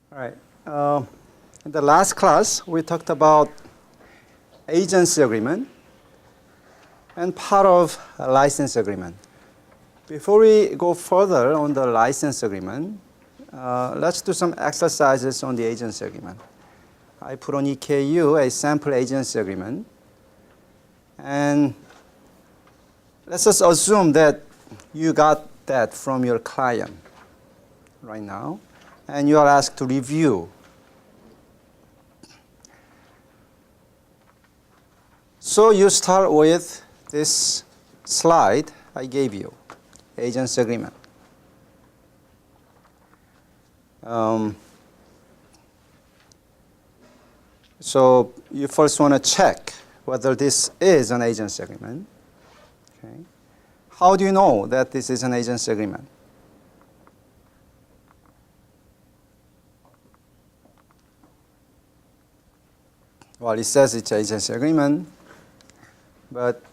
All right. In the last class, we talked about agency agreement and part of a license agreement. Before we go further on the license agreement, let's do some exercises on the agency agreement. I put on EKU a sample agency agreement. And let's just assume that you got that from your client right now, and you are asked to review. So you start with this slide I gave you, agency agreement. So you first want to check whether this is an agency agreement. Okay. How do you know that this is an agency agreement? Well, it says it's an agency agreement, but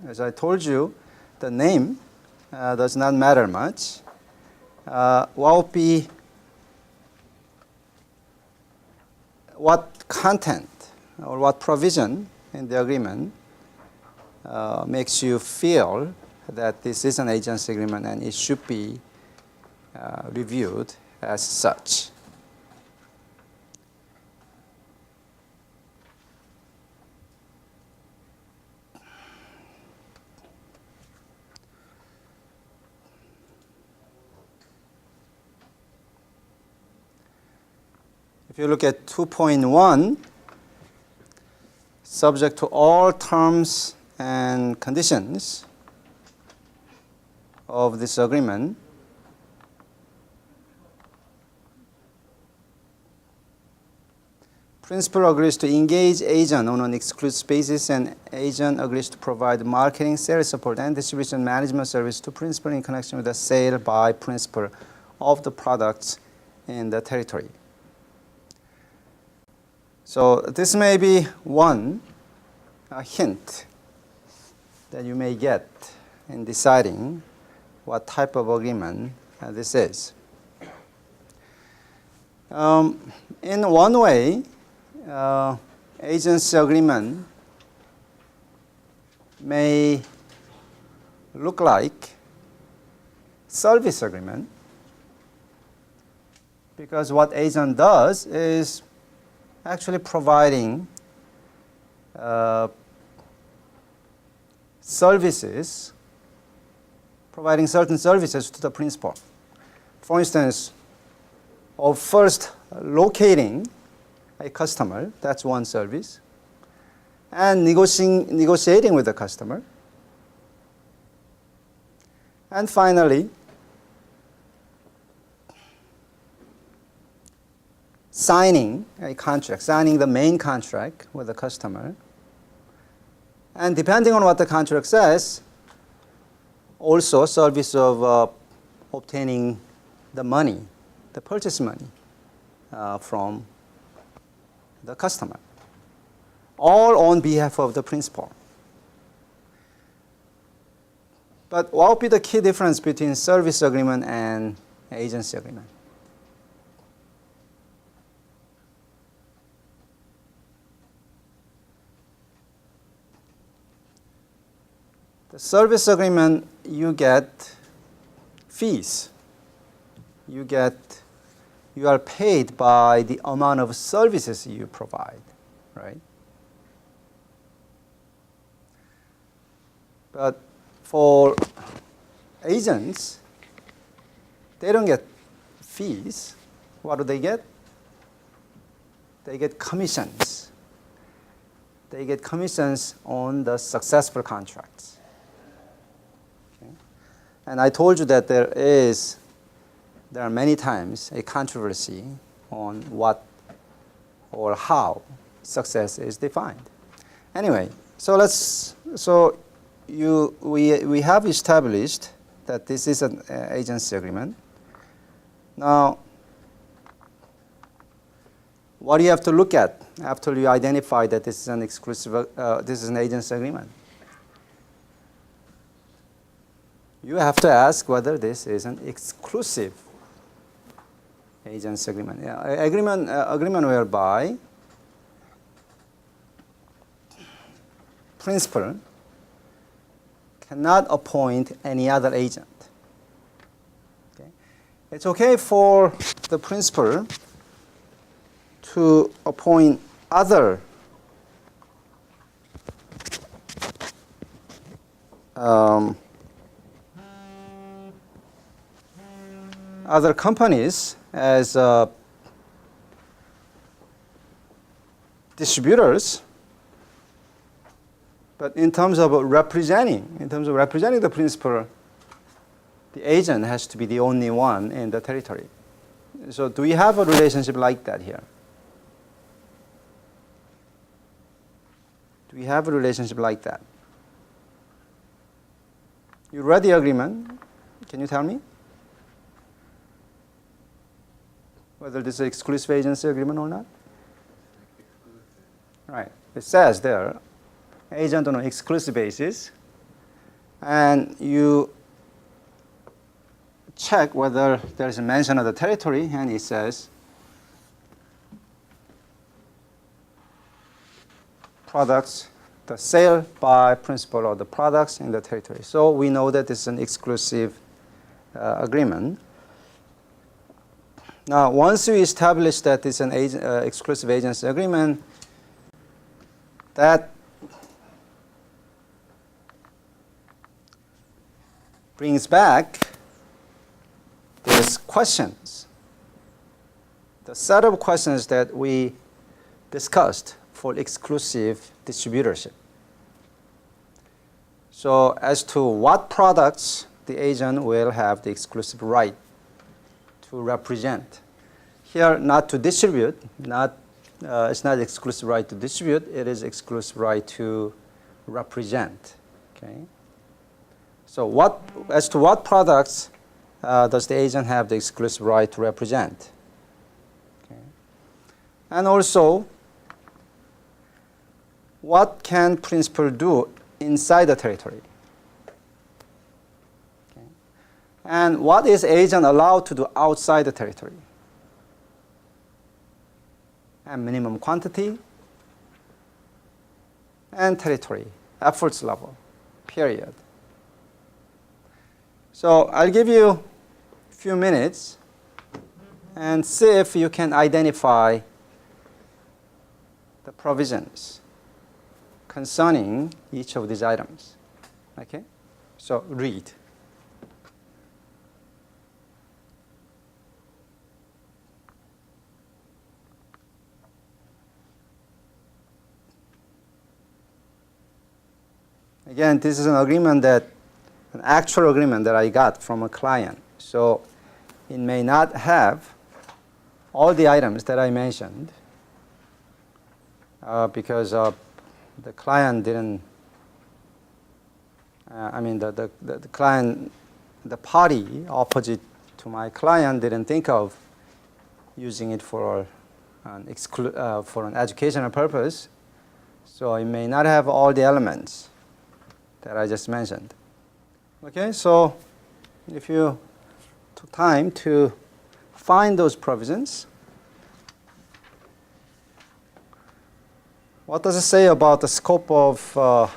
as I told you, the name does not matter much. What content or what provision in the agreement makes you feel that this is an agency agreement and it should be reviewed as such. If you look at 2.1, subject to all terms and conditions of this agreement, principal agrees to engage agent on an exclusive basis, and agent agrees to provide marketing, sales support, and distribution management service to principal in connection with the sale by principal of the products in the territory. So this may be one hint that you may get in deciding what type of agreement this is. In one way, agency agreement may look like service agreement, because what agent does is actually providing providing certain services to the principal. For instance, of first locating a customer, that's one service, and negotiating with the customer, and finally, signing a contract, signing the main contract with the customer. And depending on what the contract says, also service of obtaining the money, the purchase money from the customer, all on behalf of the principal. But what would be the key difference between service agreement and agency agreement? The service agreement, you get fees. You are paid by the amount of services you provide, right? But for agents, they don't get fees. What do they get? They get commissions. They get commissions on the successful contracts. And I told you that there are many times a controversy on what or how success is defined. Anyway, we have established that this is an agency agreement. Now, what do you have to look at after you identify that this is an agency agreement? You have to ask whether this is an exclusive Agency agreement. Yeah, agreement whereby principal cannot appoint any other agent. Okay? It's okay for the principal to appoint other other companies as distributors, but in terms of representing the principal, the agent has to be the only one in the territory. So do we have a relationship like that here? Do we have a relationship like that? You read the agreement. Can you tell me whether this is an exclusive agency agreement or not? Right. It says there, agent on an exclusive basis, and you check whether there is a mention of the territory, and it says products, the sale by principal of the products in the territory. So we know that this is an exclusive agreement. Now, once we establish that it's an exclusive agency agreement, that brings back these questions, the set of questions that we discussed for exclusive distributorship. So as to what products the agent will have the exclusive right to represent. Here, not to distribute, it's not exclusive right to distribute, it is exclusive right to represent. Okay? So as to what products does the agent have the exclusive right to represent? Okay. And also, what can principal do inside the territory? Okay. And what is agent allowed to do outside the territory? And minimum quantity and territory, efforts level, period. So I'll give you a few minutes and see if you can identify the provisions concerning each of these items. Okay? So read. Again, this is an actual agreement that I got from a client. So it may not have all the items that I mentioned because the client didn't, the client, the party opposite to my client didn't think of using it for an educational purpose. So it may not have all the elements that I just mentioned. Okay, so if you took time to find those provisions, what does it say about the scope of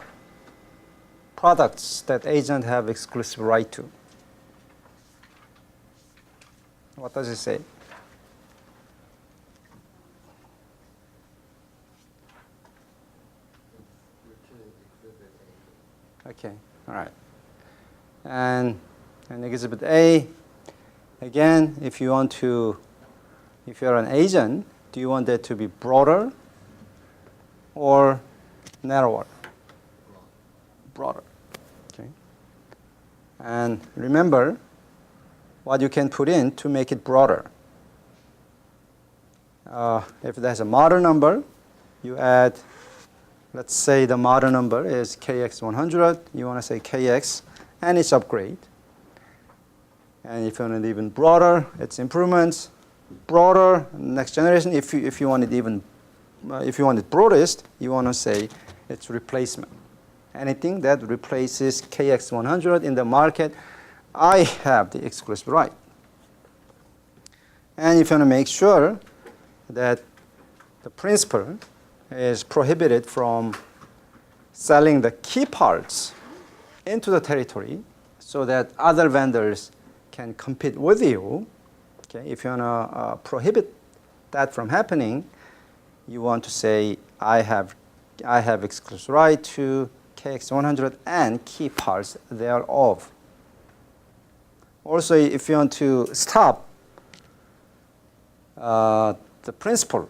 products that agents have exclusive right to? What does it say? Okay, all right. And Exhibit A, again, if you're an agent, do you want that to be broader or narrower? Broader. Okay. And remember what you can put in to make it broader. If there's a model number, you add, let's say the model number is KX100. You want to say KX and its upgrade. And if you want it even broader, it's improvements. Broader, next generation. If you want it broadest, you want to say it's replacement. Anything that replaces KX100 in the market, I have the exclusive right. And if you want to make sure that the principal is prohibited from selling the key parts into the territory so that other vendors can compete with you, okay, if you want to prohibit that from happening, you want to say, I have exclusive right to KX100 and key parts thereof. Also, if you want to stop the principal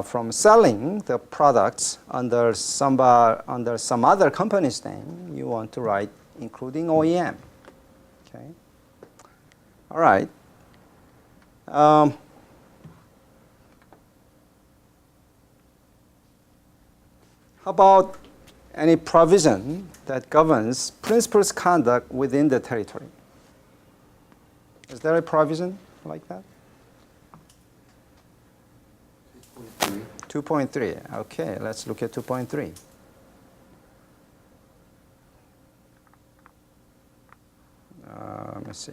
from selling the products under some other company's name, you want to write including OEM. Okay. All right. How about any provision that governs principal's conduct within the territory? Is there a provision like that? 2.3. Okay, let's look at 2.3. Let me see.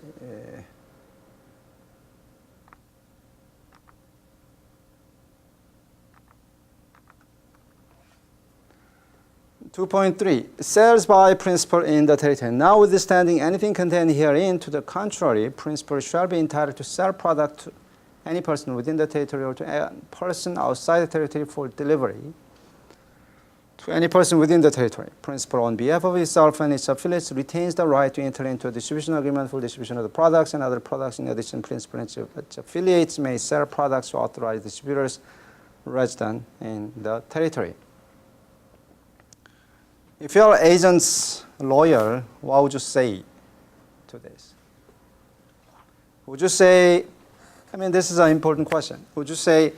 2.3, sales by principal in the territory. Notwithstanding anything contained herein, to the contrary, principal shall be entitled to sell product to any person within the territory or to a person outside the territory for delivery to any person within the territory. Principal, on behalf of itself and its affiliates, retains the right to enter into a distribution agreement for distribution of the products and other products. In addition, principal and its affiliates may sell products to authorized distributors resident in the territory. If you're agent's lawyer, what would you say to this? Would you say, I mean, this is an important question. Would you say,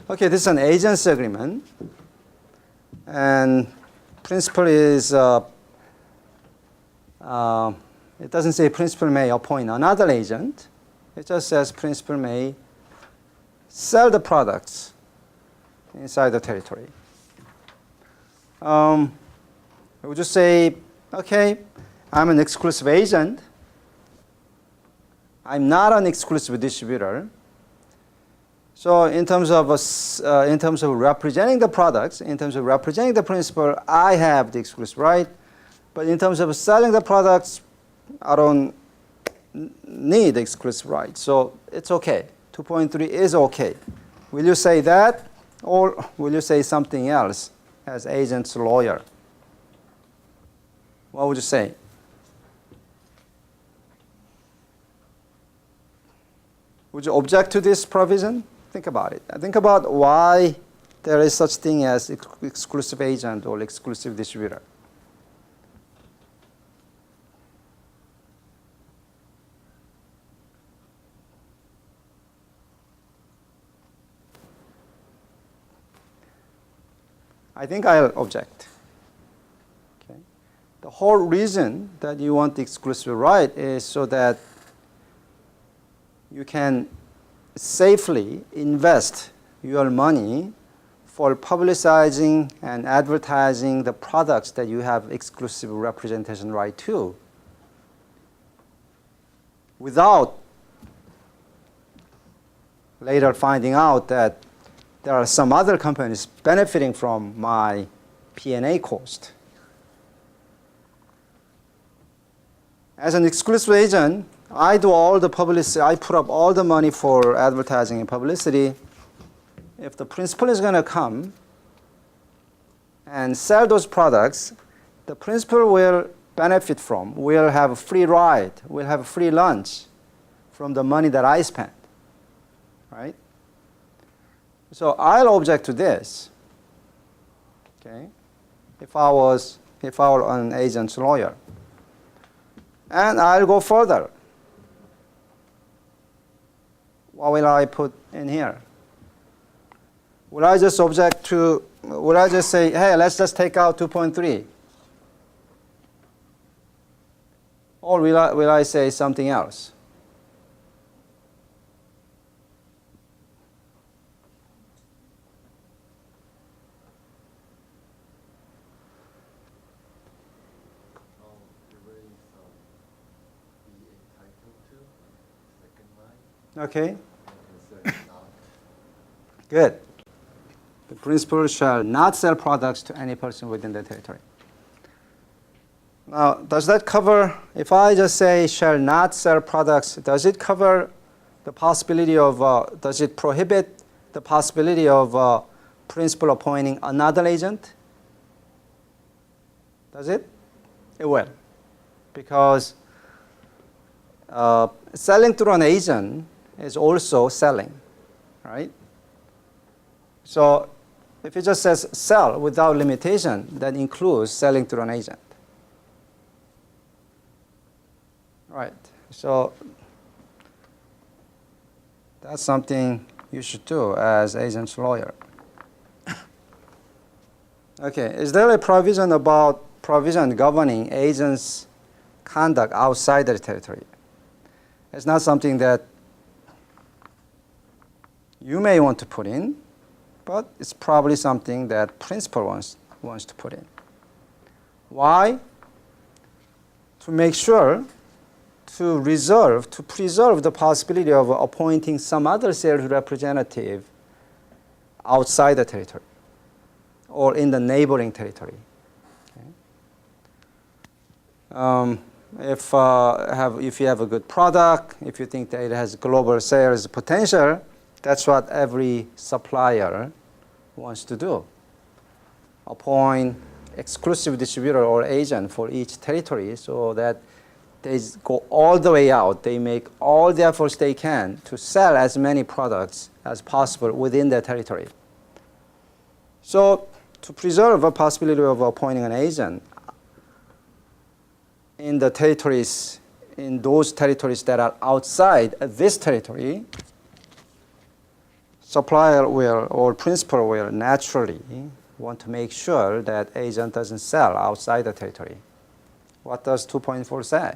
okay, this is an agency agreement, and principal is, it doesn't say principal may appoint another agent. It just says principal may sell the products inside the territory. Would you say, okay, I'm an exclusive agent. I'm not an exclusive distributor. So in terms of representing the products, in terms of representing the principal, I have the exclusive right. But in terms of selling the products, I don't need the exclusive right. So it's okay. 2.3 is okay. Will you say that, or will you say something else as agent's lawyer? What would you say? Would you object to this provision? Think about it. Think about why there is such thing as exclusive agent or exclusive distributor. I think I'll object. Okay. The whole reason that you want the exclusive right is so that you can safely invest your money for publicizing and advertising the products that you have exclusive representation right to, without later finding out that there are some other companies benefiting from my P&A cost. As an exclusive agent, I do all the publicity, I put up all the money for advertising and publicity. If the principal is going to come and sell those products, the principal will benefit from, will have a free ride, will have a free lunch from the money that I spent, right? So I'll object to this, okay, if I were an agent's lawyer. And I'll go further. What will I put in here? Will I just object to, will I just say, hey, let's just take out 2.3? Or will I say something else? Okay. Good. The principal shall not sell products to any person within the territory. Now, does that cover, if I just say shall not sell products, does it cover the possibility of, does it prohibit the possibility of principal appointing another agent? Does it? It will. Because selling through an agent is also selling, right? So if it just says sell without limitation, that includes selling through an agent. Right. So that's something you should do as agent's lawyer. Okay. Is there a provision governing agents' conduct outside the territory? It's not something that you may want to put in, but it's probably something that principal wants to put in. Why? To make sure to preserve the possibility of appointing some other sales representative outside the territory or in the neighboring territory. Okay. If you have a good product, if you think that it has global sales potential, that's what every supplier wants to do. Appoint exclusive distributor or agent for each territory so that they go all the way out. They make all the efforts they can to sell as many products as possible within their territory. So to preserve a possibility of appointing an agent in the territories, in those territories that are outside this territory, supplier will or principal will naturally want to make sure that agent doesn't sell outside the territory. What does 2.4 say?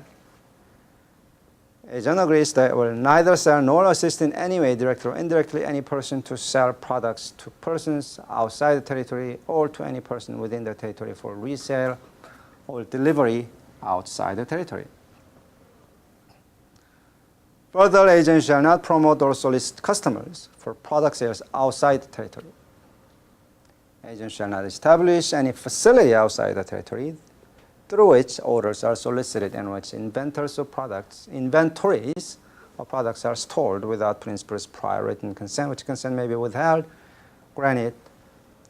Agent agrees that will neither sell nor assist in any way, directly or indirectly, any person to sell products to persons outside the territory or to any person within the territory for resale or delivery outside the territory. Further, agents shall not promote or solicit customers for product sales outside the territory. Agents shall not establish any facility outside the territory through which orders are solicited and which inventories of products are stored without principal's prior written consent, which consent may be withheld, granted,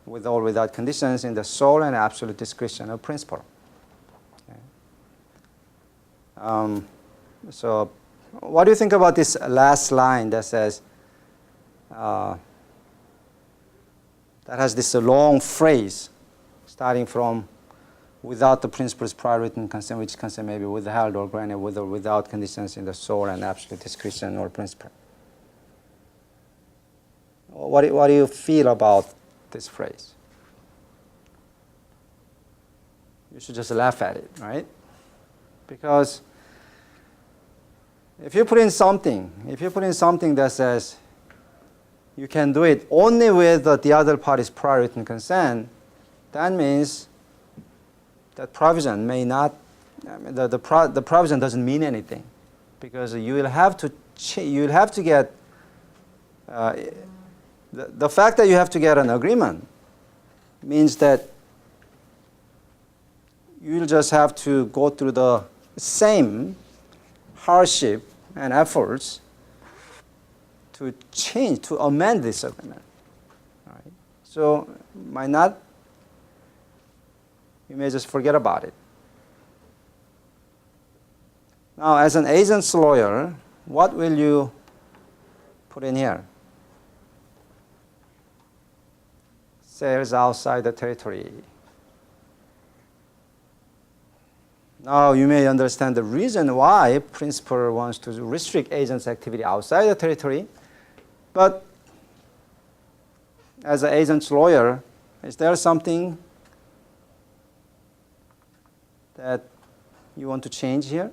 with or without conditions in the sole and absolute discretion of principal. Okay. So what do you think about this last line that says, that has this long phrase starting from without the principal's prior written consent, which consent may be withheld or granted with or without conditions in the sole and absolute discretion or principal. What do you feel about this phrase? You should just laugh at it, right? Because if you put in something that says you can do it only with the other party's prior written consent, that means that provision may not, the provision doesn't mean anything, because you will have to get, the fact that you have to get an agreement means that you'll just have to go through the same hardship and efforts to amend this agreement. All right? So you may just forget about it. Now, as an agent's lawyer, what will you put in here? Sales outside the territory. Now, you may understand the reason why principal wants to restrict agent's activity outside the territory, but as an agent's lawyer, is there something that you want to change here?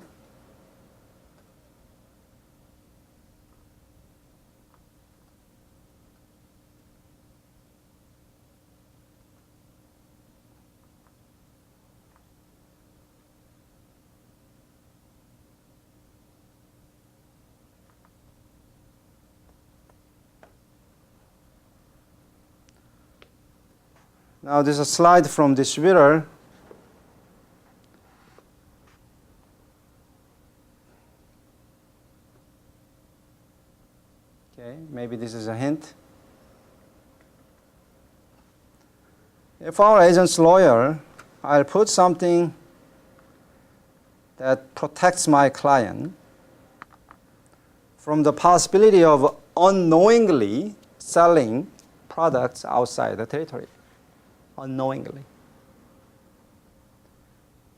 Now this is a slide from distributor. Okay, maybe this is a hint. If our agent's lawyer, I'll put something that protects my client from the possibility of unknowingly selling products outside the territory. Unknowingly.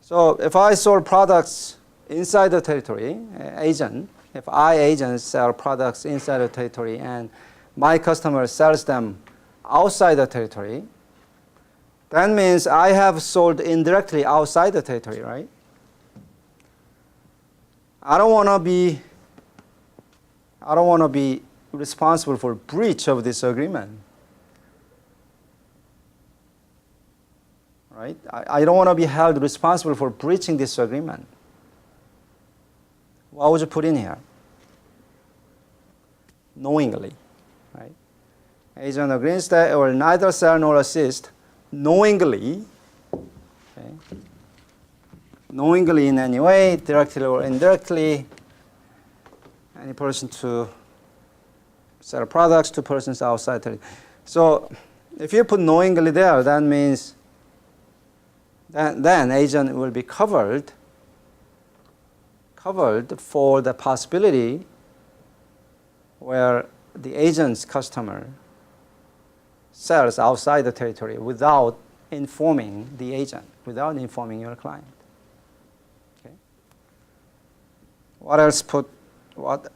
So if I sold products inside the territory, if I agent sell products inside the territory and my customer sells them outside the territory, that means I have sold indirectly outside the territory, right? I don't want to be responsible for breach of this agreement. Right? I don't want to be held responsible for breaching this agreement. What would you put in here? Knowingly. Right? Agent agrees that it will neither sell nor assist knowingly. Okay? Knowingly in any way, directly or indirectly, any person to sell products to persons outside territory. So if you put knowingly there, that means then agent will be covered for the possibility where the agent's customer sells outside the territory without informing the agent, without informing your client. Okay. What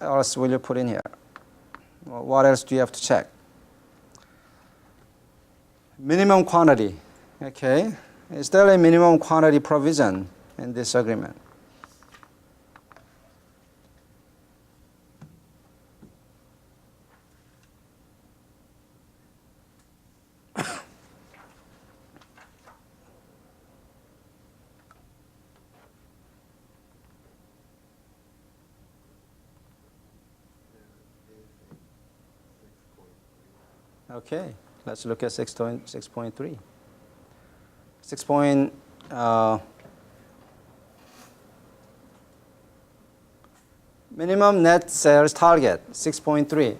else will you put in here? What else do you have to check? Minimum quantity. Okay. Is there a minimum quantity provision in this agreement? Okay, let's look at 6.3. 6. Minimum net sales target, 6.3.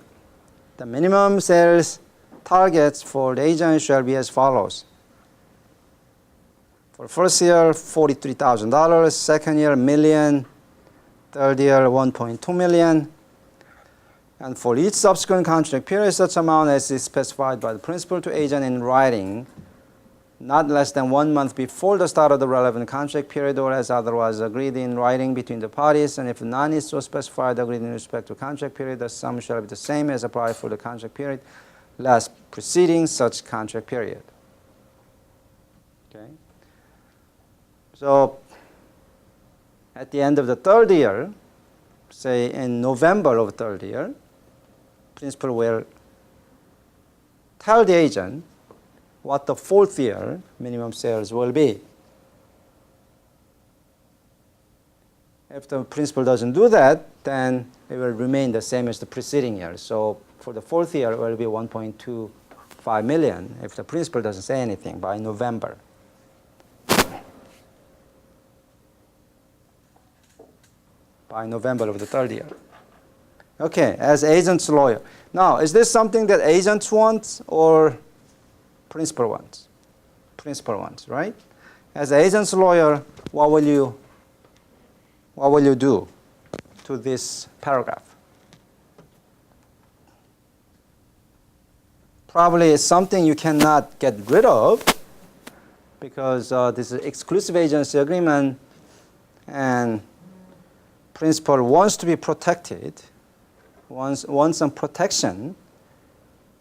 The minimum sales targets for the agent shall be as follows. For first year, $43,000. Second year, $1 million. Third year, $1.2 million. And for each subsequent contract period, such amount as is specified by the principal to agent in writing, not less than 1 month before the start of the relevant contract period or as otherwise agreed in writing between the parties, and if none is so specified agreed in respect to contract period, the sum shall be the same as applied for the contract period last preceding such contract period. Okay. So at the end of the third year, say in November of the third year, principal will tell the agent what the fourth year minimum sales will be. If the principal doesn't do that, then it will remain the same as the preceding year. So for the fourth year, it will be 1.25 million if the principal doesn't say anything by November. By November of the third year. Okay, as agent's lawyer. Now, is this something that agents want or principal wants? Principal wants, right? As agent's lawyer, what will you do to this paragraph? Probably it's something you cannot get rid of because this is exclusive agency agreement and principal wants to be protected, wants some protection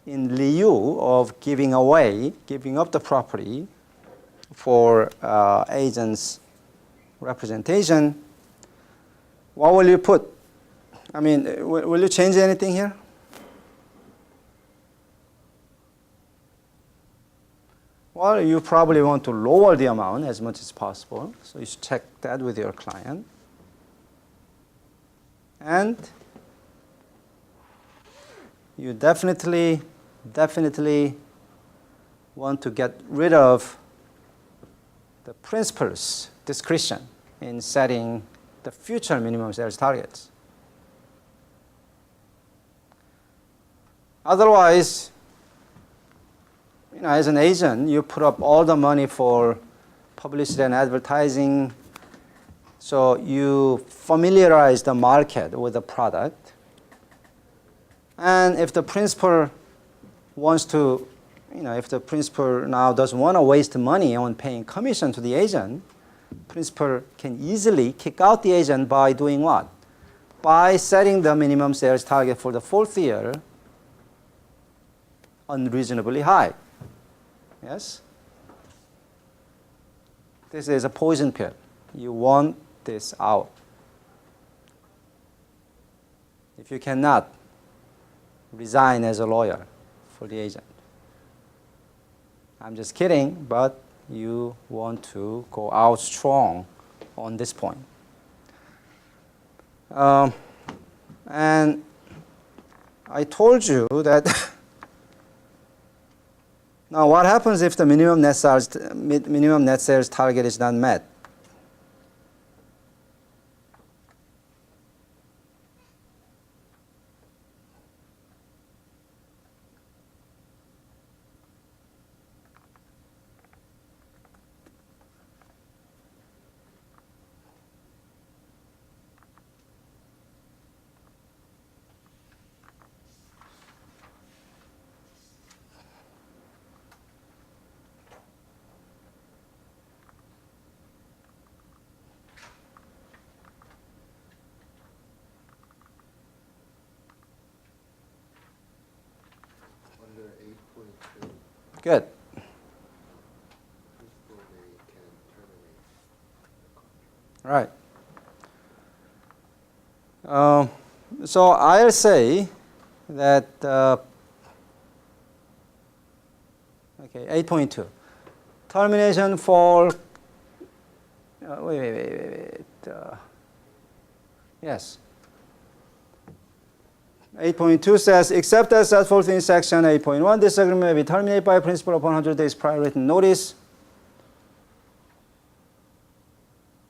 in lieu of giving up the property for agent's representation. What will you put? I mean, will you change anything here? Well, you probably want to lower the amount as much as possible, so you should check that with your client. And you definitely want to get rid of the principal's discretion in setting the future minimum sales targets. Otherwise, as an agent, you put up all the money for publicity and advertising, so you familiarize the market with the product. And if the principal wants to, if the principal now doesn't want to waste money on paying commission to the agent, principal can easily kick out the agent by doing what? By setting the minimum sales target for the 4th year unreasonably high. Yes? This is a poison pill. You want this out. If you cannot, resign as a lawyer for the agent. I'm just kidding, but you want to go out strong on this point. And I told you that now what happens if the minimum net sales target is not met? Good. Right. So I'll say that, okay, 8.2. Termination for, wait. Yes. 8.2 says, except as set forth in section 8.1, this agreement may be terminated by principal upon 100 days prior written notice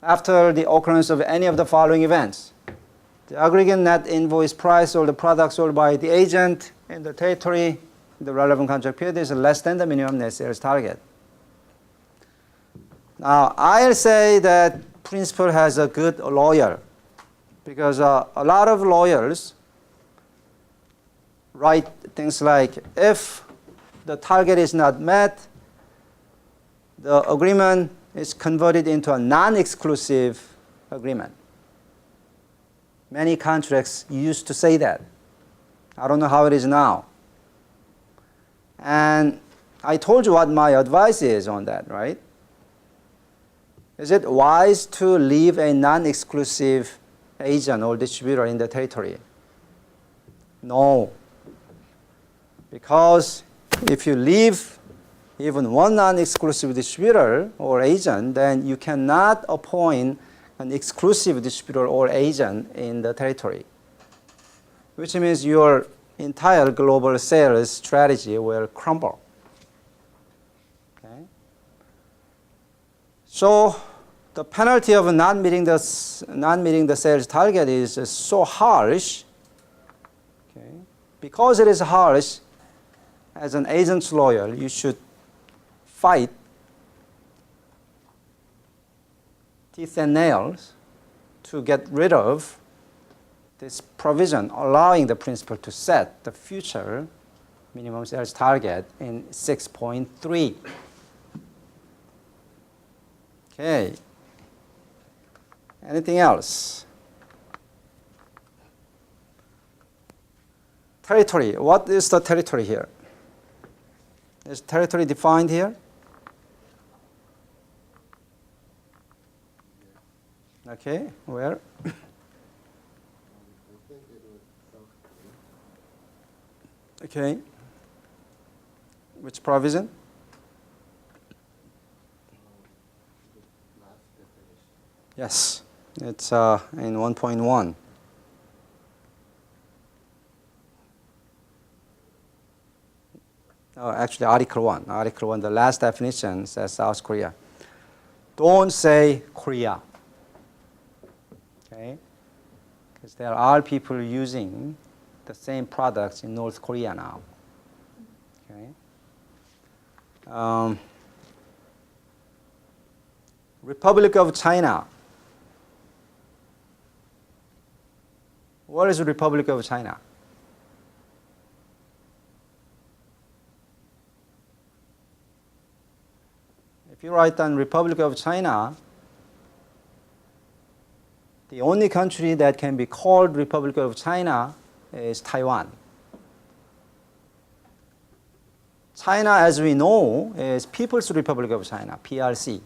after the occurrence of any of the following events. The aggregate net invoice price or the product sold by the agent in the territory in the relevant contract period is less than the minimum net sales target. Now, I'll say that principal has a good lawyer because a lot of lawyers write things like, if the target is not met, the agreement is converted into a non-exclusive agreement. Many contracts used to say that. I don't know how it is now. And I told you what my advice is on that, right? Is it wise to leave a non-exclusive agent or distributor in the territory? No. Because if you leave even one non-exclusive distributor or agent, then you cannot appoint an exclusive distributor or agent in the territory, which means your entire global sales strategy will crumble. Okay? So the penalty of not meeting the sales target is so harsh. Okay? Because it is harsh, as an agent's lawyer, you should fight teeth and nails to get rid of this provision allowing the principal to set the future minimum sales target in 6.3. Okay. Anything else? Territory. What is the territory here? Is territory defined here? Okay, where? Okay. Which provision? Yes, it's in 1.1. Actually, Article 1. Article 1, the last definition says South Korea. Don't say Korea. Okay? Because there are people using the same products in North Korea now. Okay? Republic of China. What is the Republic of China? If you write down Republic of China, the only country that can be called Republic of China is Taiwan. China, as we know, is People's Republic of China, PRC.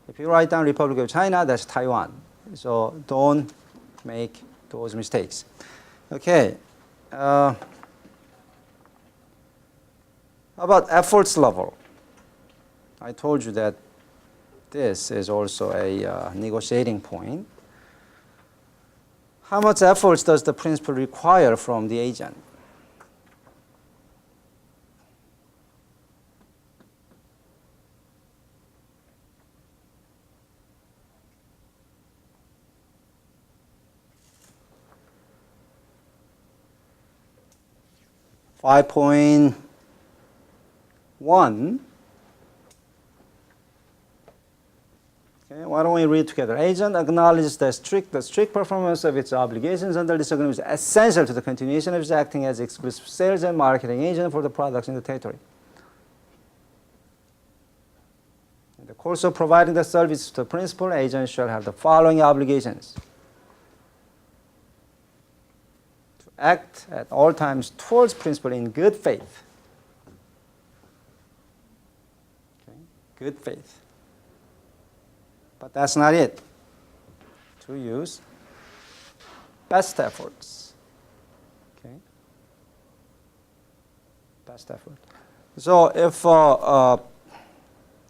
If you write down Republic of China, that's Taiwan. So don't make those mistakes. Okay. How about efforts level? I told you that this is also a negotiating point. How much efforts does the principal require from the agent? .1. Okay, why don't we read together? Agent acknowledges the strict performance of its obligations under this agreement is essential to the continuation of its acting as exclusive sales and marketing agent for the products in the territory. In the course of providing the service to the principal, agent shall have the following obligations: to act at all times towards principal in good faith. Okay, good faith. But that's not it. To use best efforts. Okay. Best effort. So if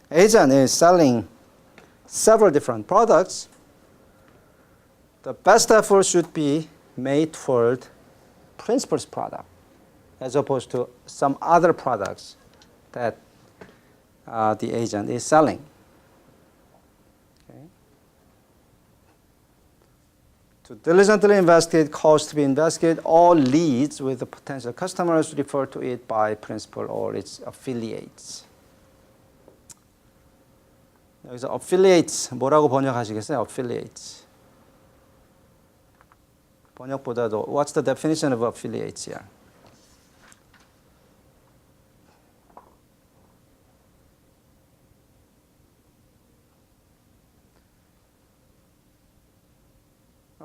agent is selling several different products, the best effort should be made toward principal's product, as opposed to some other products that the agent is selling. To diligently investigate, cause to be investigated, all leads with the potential customers refer to it by principal or its affiliates. 여기서 affiliates 뭐라고 번역하시겠어요? affiliates. 번역보다도 what's the definition of affiliates here?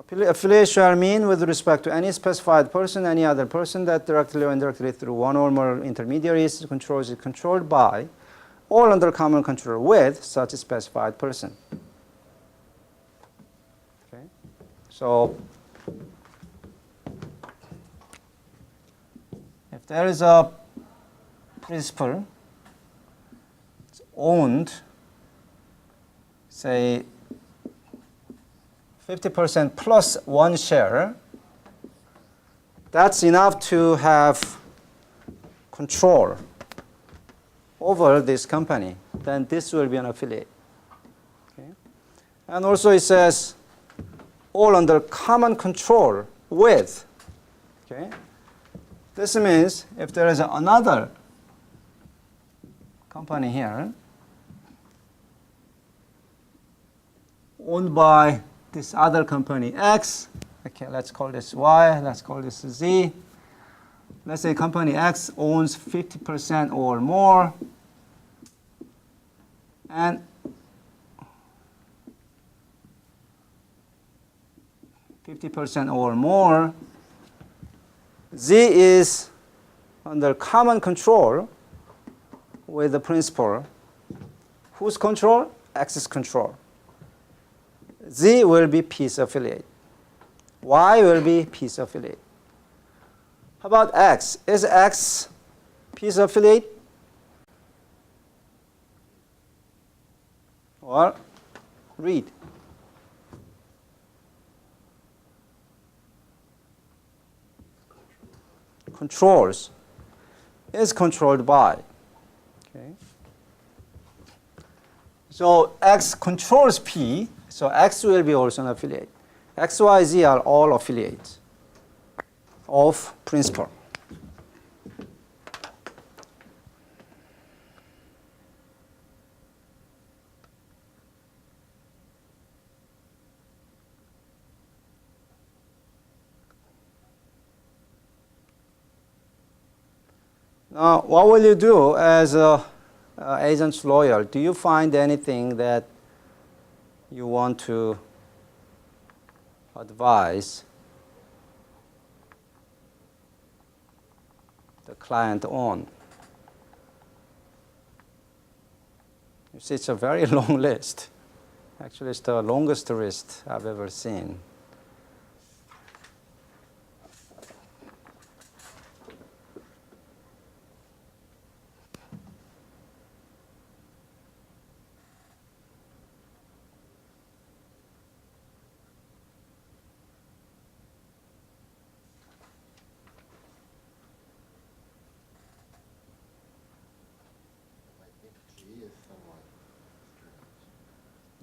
Affiliate shall mean with respect to any specified person, any other person that directly or indirectly through one or more intermediaries is controlled by or under common control with such a specified person. Okay. So if there is a principal it's owned, say 50% plus one share, that's enough to have control over this company. Then this will be an affiliate. Okay. And also it says all under common control with. Okay. This means if there is another company here owned by this other company X, okay, let's call this Y, let's call this Z. Let's say company X owns 50% or more, and %50 or more. Z is under common control with the principal. Whose control? X's control. Z will be P's affiliate. Y will be P's affiliate. How about X? Is X P's affiliate? Or read. Controls. is controlled by. Okay. So X controls P, so X will be also an affiliate. X, Y, Z are all affiliates of principal. Now, what will you do as a agent's lawyer? Do you find anything that you want to advise the client on? You see, it's a very long list. Actually, it's the longest list I've ever seen.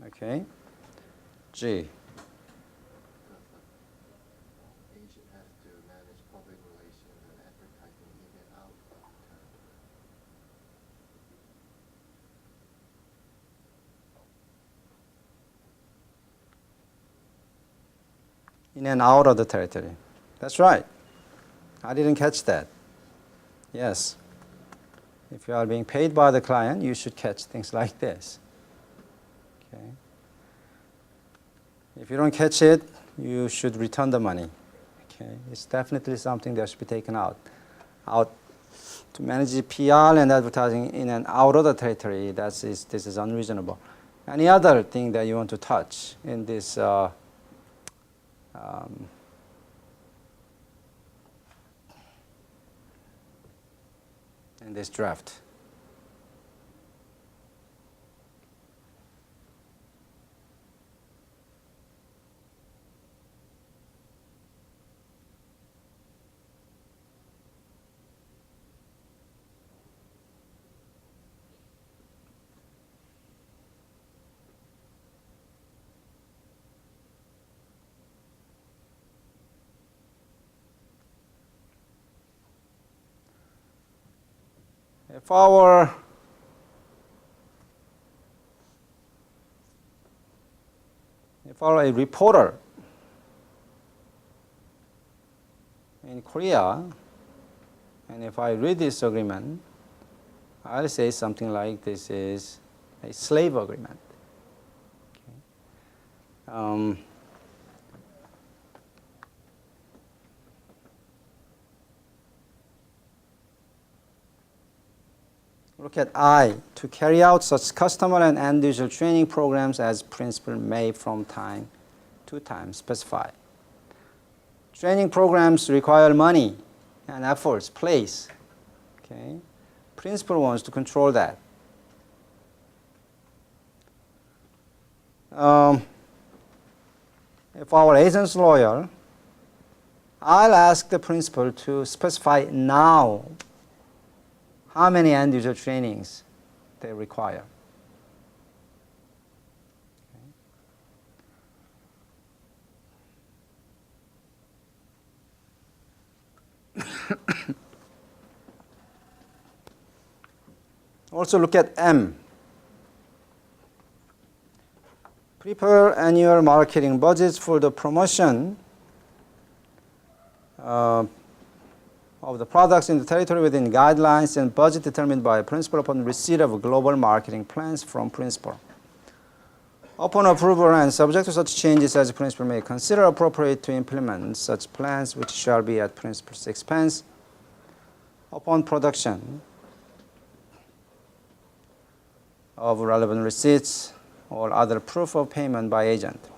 Okay, G. Agent has to manage public relations and advertising in and out of town. In and out of the territory. That's right. I didn't catch that. Yes. If you are being paid by the client, you should catch things like this. Okay. If you don't catch it, you should return the money. Okay. It's definitely something that should be taken out. To manage the PR and advertising in and out of the territory, this is unreasonable. Any other thing that you want to touch in this draft? If our a reporter in Korea, and if I read this agreement, I'll say something like this is a slave agreement. Okay. Look at I. To carry out such customer and end-user training programs as principal may from time to time specify. Training programs require money and efforts, place. Okay. Principal wants to control that. If our agent's lawyer, I'll ask the principal to specify now how many end-user trainings they require. Okay. Also look at M. Prepare annual marketing budgets for the promotion of the products in the territory within guidelines and budget determined by principal upon receipt of global marketing plans from principal. Upon approval and subject to such changes as principal may consider appropriate to implement such plans, which shall be at principal's expense upon production of relevant receipts or other proof of payment by agent.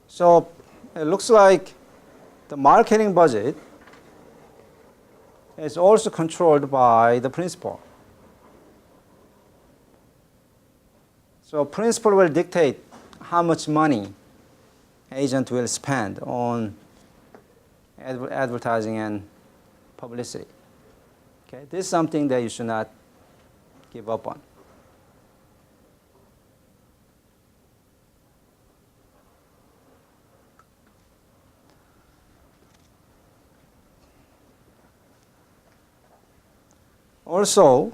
So it looks like the marketing budget is also controlled by the principal. So principal will dictate how much money agent will spend on advertising and publicity. Okay, this is something that you should not give up on. Also,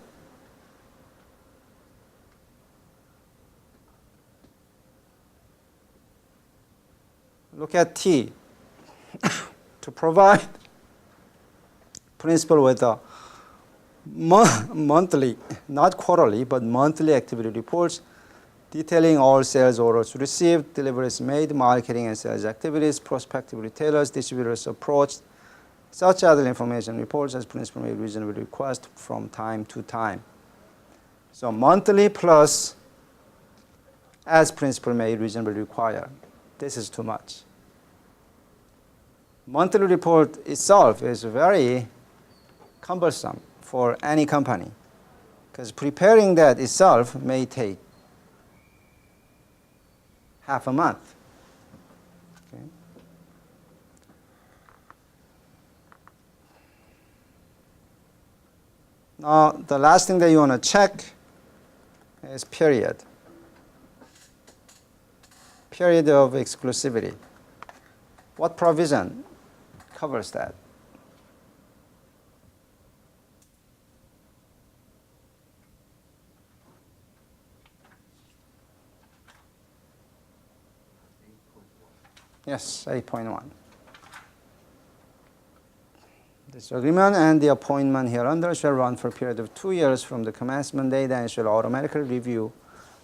look at T. To provide principal with a monthly, not quarterly, but monthly activity reports detailing all sales orders received, deliveries made, marketing and sales activities, prospective retailers, distributors approached, such other information reports as principal may reasonably request from time to time. So monthly plus as principal may reasonably require. This is too much. Monthly report itself is very cumbersome for any company because preparing that itself may take half a month. Okay. Now, the last thing that you want to check is period. Period of exclusivity. What provision covers that? Yes, 8.1. This agreement and the appointment hereunder shall run for a period of 2 years from the commencement date and shall automatically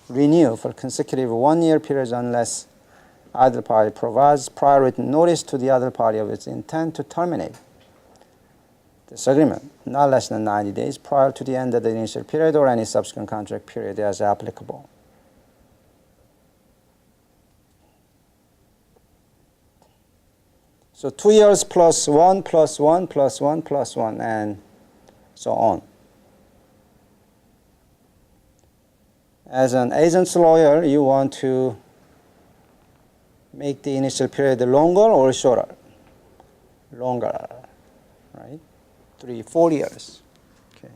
renew for consecutive 1-year periods unless either party provides prior written notice to the other party of its intent to terminate this agreement, not less than 90 days prior to the end of the initial period or any subsequent contract period as applicable. So 2 years plus 1 plus 1 plus 1 plus 1 and so on. As an agent's lawyer, you want to make the initial period longer or shorter? Longer, right? 3-4 years. Okay.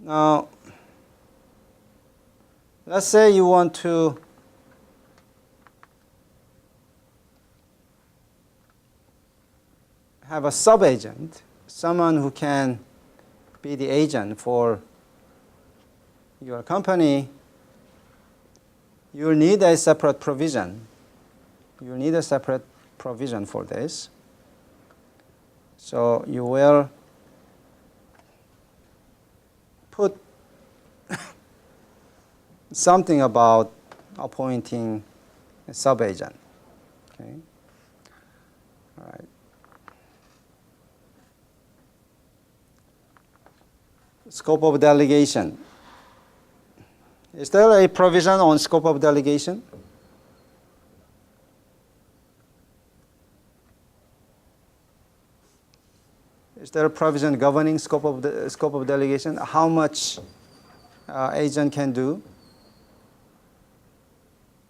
Now, let's say you want to have a sub-agent, someone who can be the agent for your company. You'll need a separate provision. You need a separate provision for this. So you will put something about appointing a sub-agent. Okay. All right. Scope of delegation. Is there a provision on scope of delegation? Is there a provision governing scope of delegation? How much agent can do?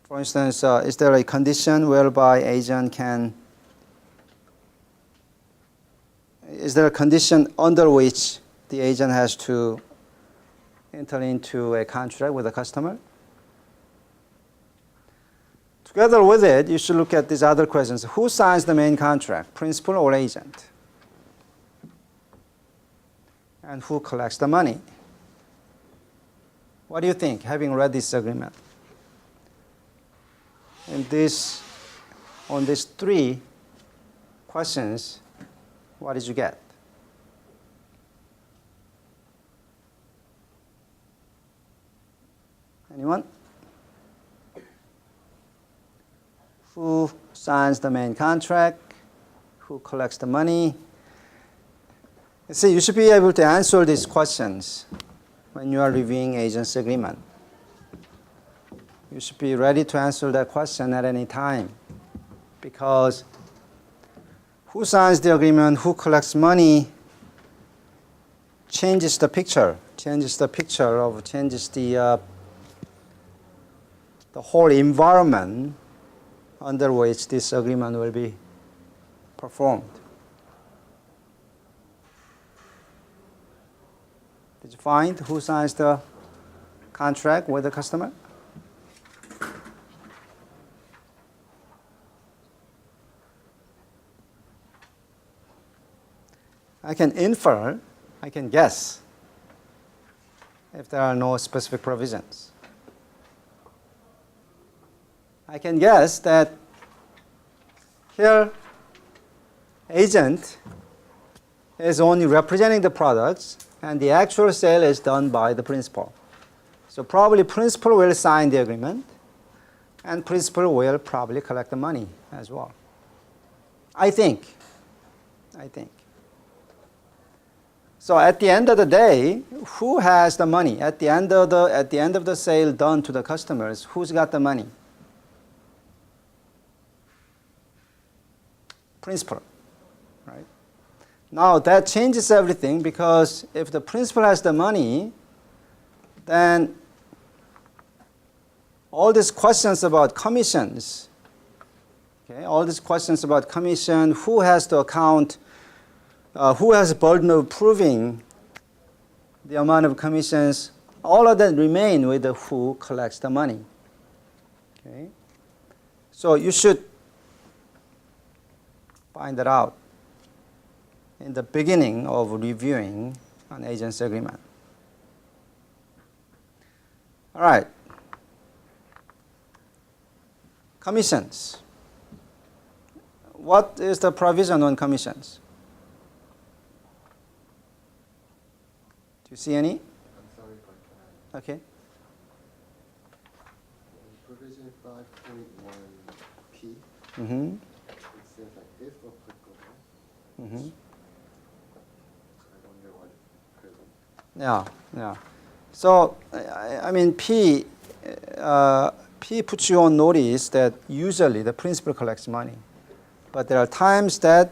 For instance, is there a condition whereby agent can? Is there a condition under which the agent has to enter into a contract with a customer? Together with it, you should look at these other questions. Who signs the main contract, principal or agent? And who collects the money? What do you think, having read this agreement? And on these 3 questions, what did you get? Anyone? Who signs the main contract? Who collects the money? See, you should be able to answer these questions when you are reviewing agent's agreement. You should be ready to answer that question at any time, because who signs the agreement, who collects money, changes the picture, changes the whole environment under which this agreement will be performed. Did you find who signs the contract with the customer? I can infer, I can guess if there are no specific provisions. I can guess that here agent is only representing the products and the actual sale is done by the principal. So probably principal will sign the agreement and principal will probably collect the money as well. I think. So at the end of the day, who has the money? At the end of the sale done to the customers, who's got the money? Principal, right? Now that changes everything, because if the principal has the money, then all these questions about commissions, okay, all these questions about commission, who has to account, who has the burden of proving the amount of commissions, all of that remain with the who collects the money. Okay? So you should find that out in the beginning of reviewing an agency agreement. All right. Commissions. What is the provision on commissions? Do you see any? I'm sorry if I can. Okay. In provision 5.1p, Mm-hmm. it says that if applicable, Mm-hmm. I wonder what prison. Yeah. So, I mean, P puts you on notice that usually the principal collects money, but there are times that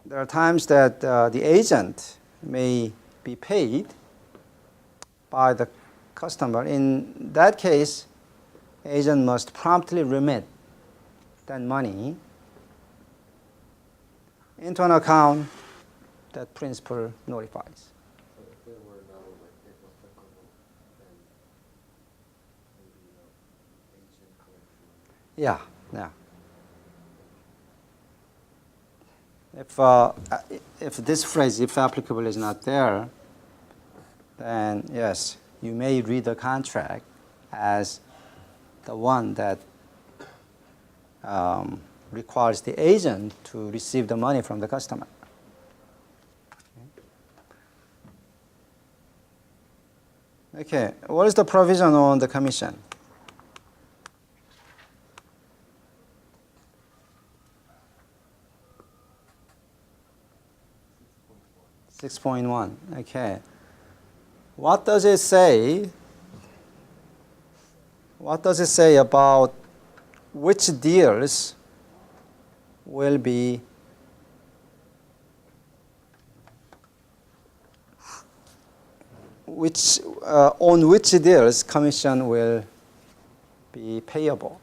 the agent may be paid by the customer. In that case, agent must promptly remit that money into an account that principal notifies. So if there were no like if applicable, then maybe agent collection. Yeah. If this phrase, if applicable, is not there, then yes, you may read the contract as the one that requires the agent to receive the money from the customer. Okay, what is the provision on the commission? 6.1. Okay. What does it say? What does it say about which deals will be on which deals commission will be payable?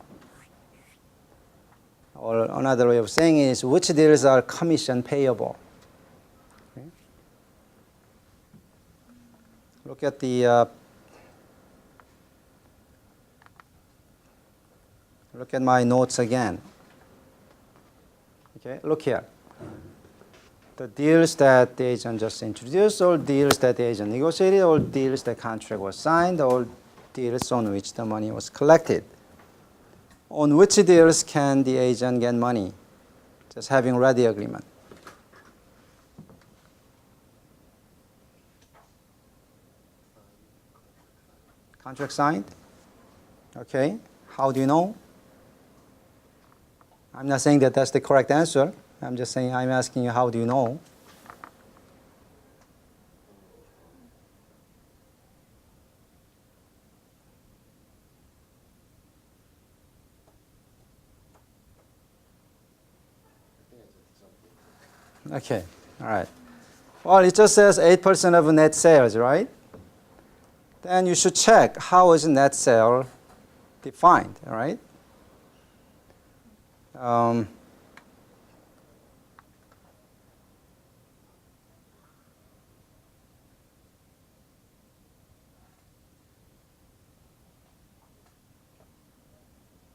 Or another way of saying is which deals are commission payable? Okay. Look at look at my notes again. Okay, look here. The deals that the agent just introduced, or deals that the agent negotiated, or deals that contract was signed, or deals on which the money was collected. On which deals can the agent get money? Just having read the agreement. Contract signed? Okay. How do you know? I'm not saying that that's the correct answer. I'm just saying, I'm asking you, how do you know? Okay, all right. Well, it just says 8% of net sales, right? Then you should check how is net sale defined, all right?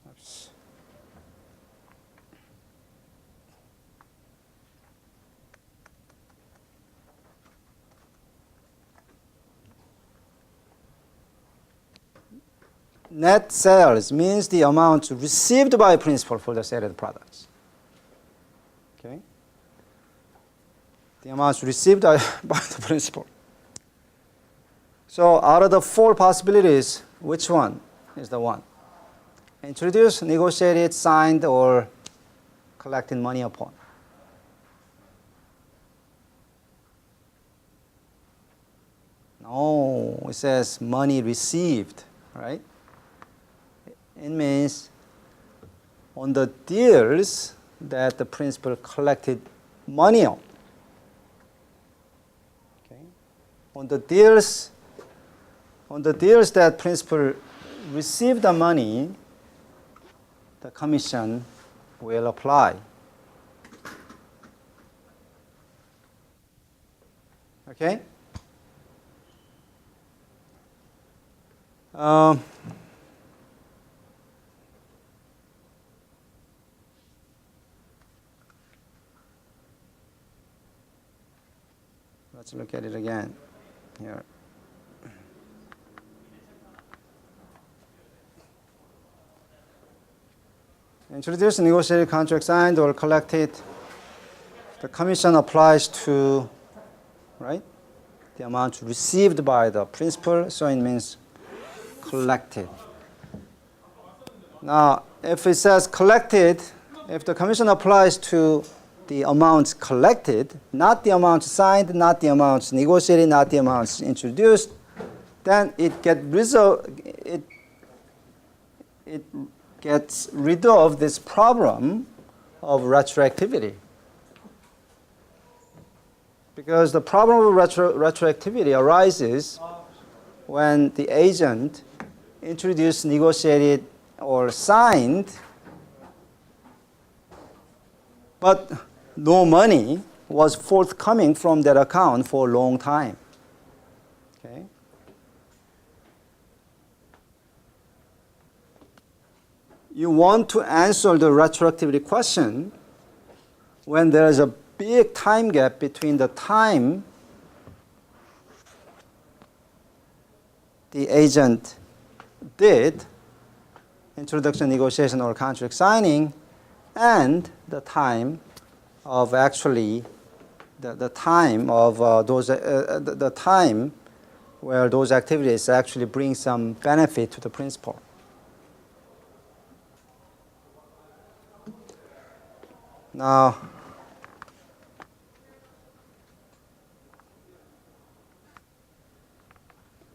Oops. Net sales means the amount received by principal for the sale of the products. Okay? The amounts received by the principal. So out of the 4 possibilities, which one is the one? Introduced, negotiated, signed, or collected money upon? No, it says money received, right? It means on the deals that the principal collected money on. Okay? On the deals that principal received the money, the commission will apply. Okay? Let's look at it again here. Introduced, negotiated, contract signed, or collected. The commission applies to, right, the amount received by the principal, so it means collected. Now, if it says collected, if the commission applies to the amounts collected, not the amounts signed, not the amounts negotiated, not the amounts introduced, then it gets rid of this problem of retroactivity. Because the problem of retroactivity arises when the agent introduced, negotiated, or signed, but no money was forthcoming from that account for a long time. Okay? You want to answer the retroactivity question when there is a big time gap between the time the agent did introduction, negotiation, or contract signing, and the time of actually the time of the time where those activities actually bring some benefit to the principal. Now,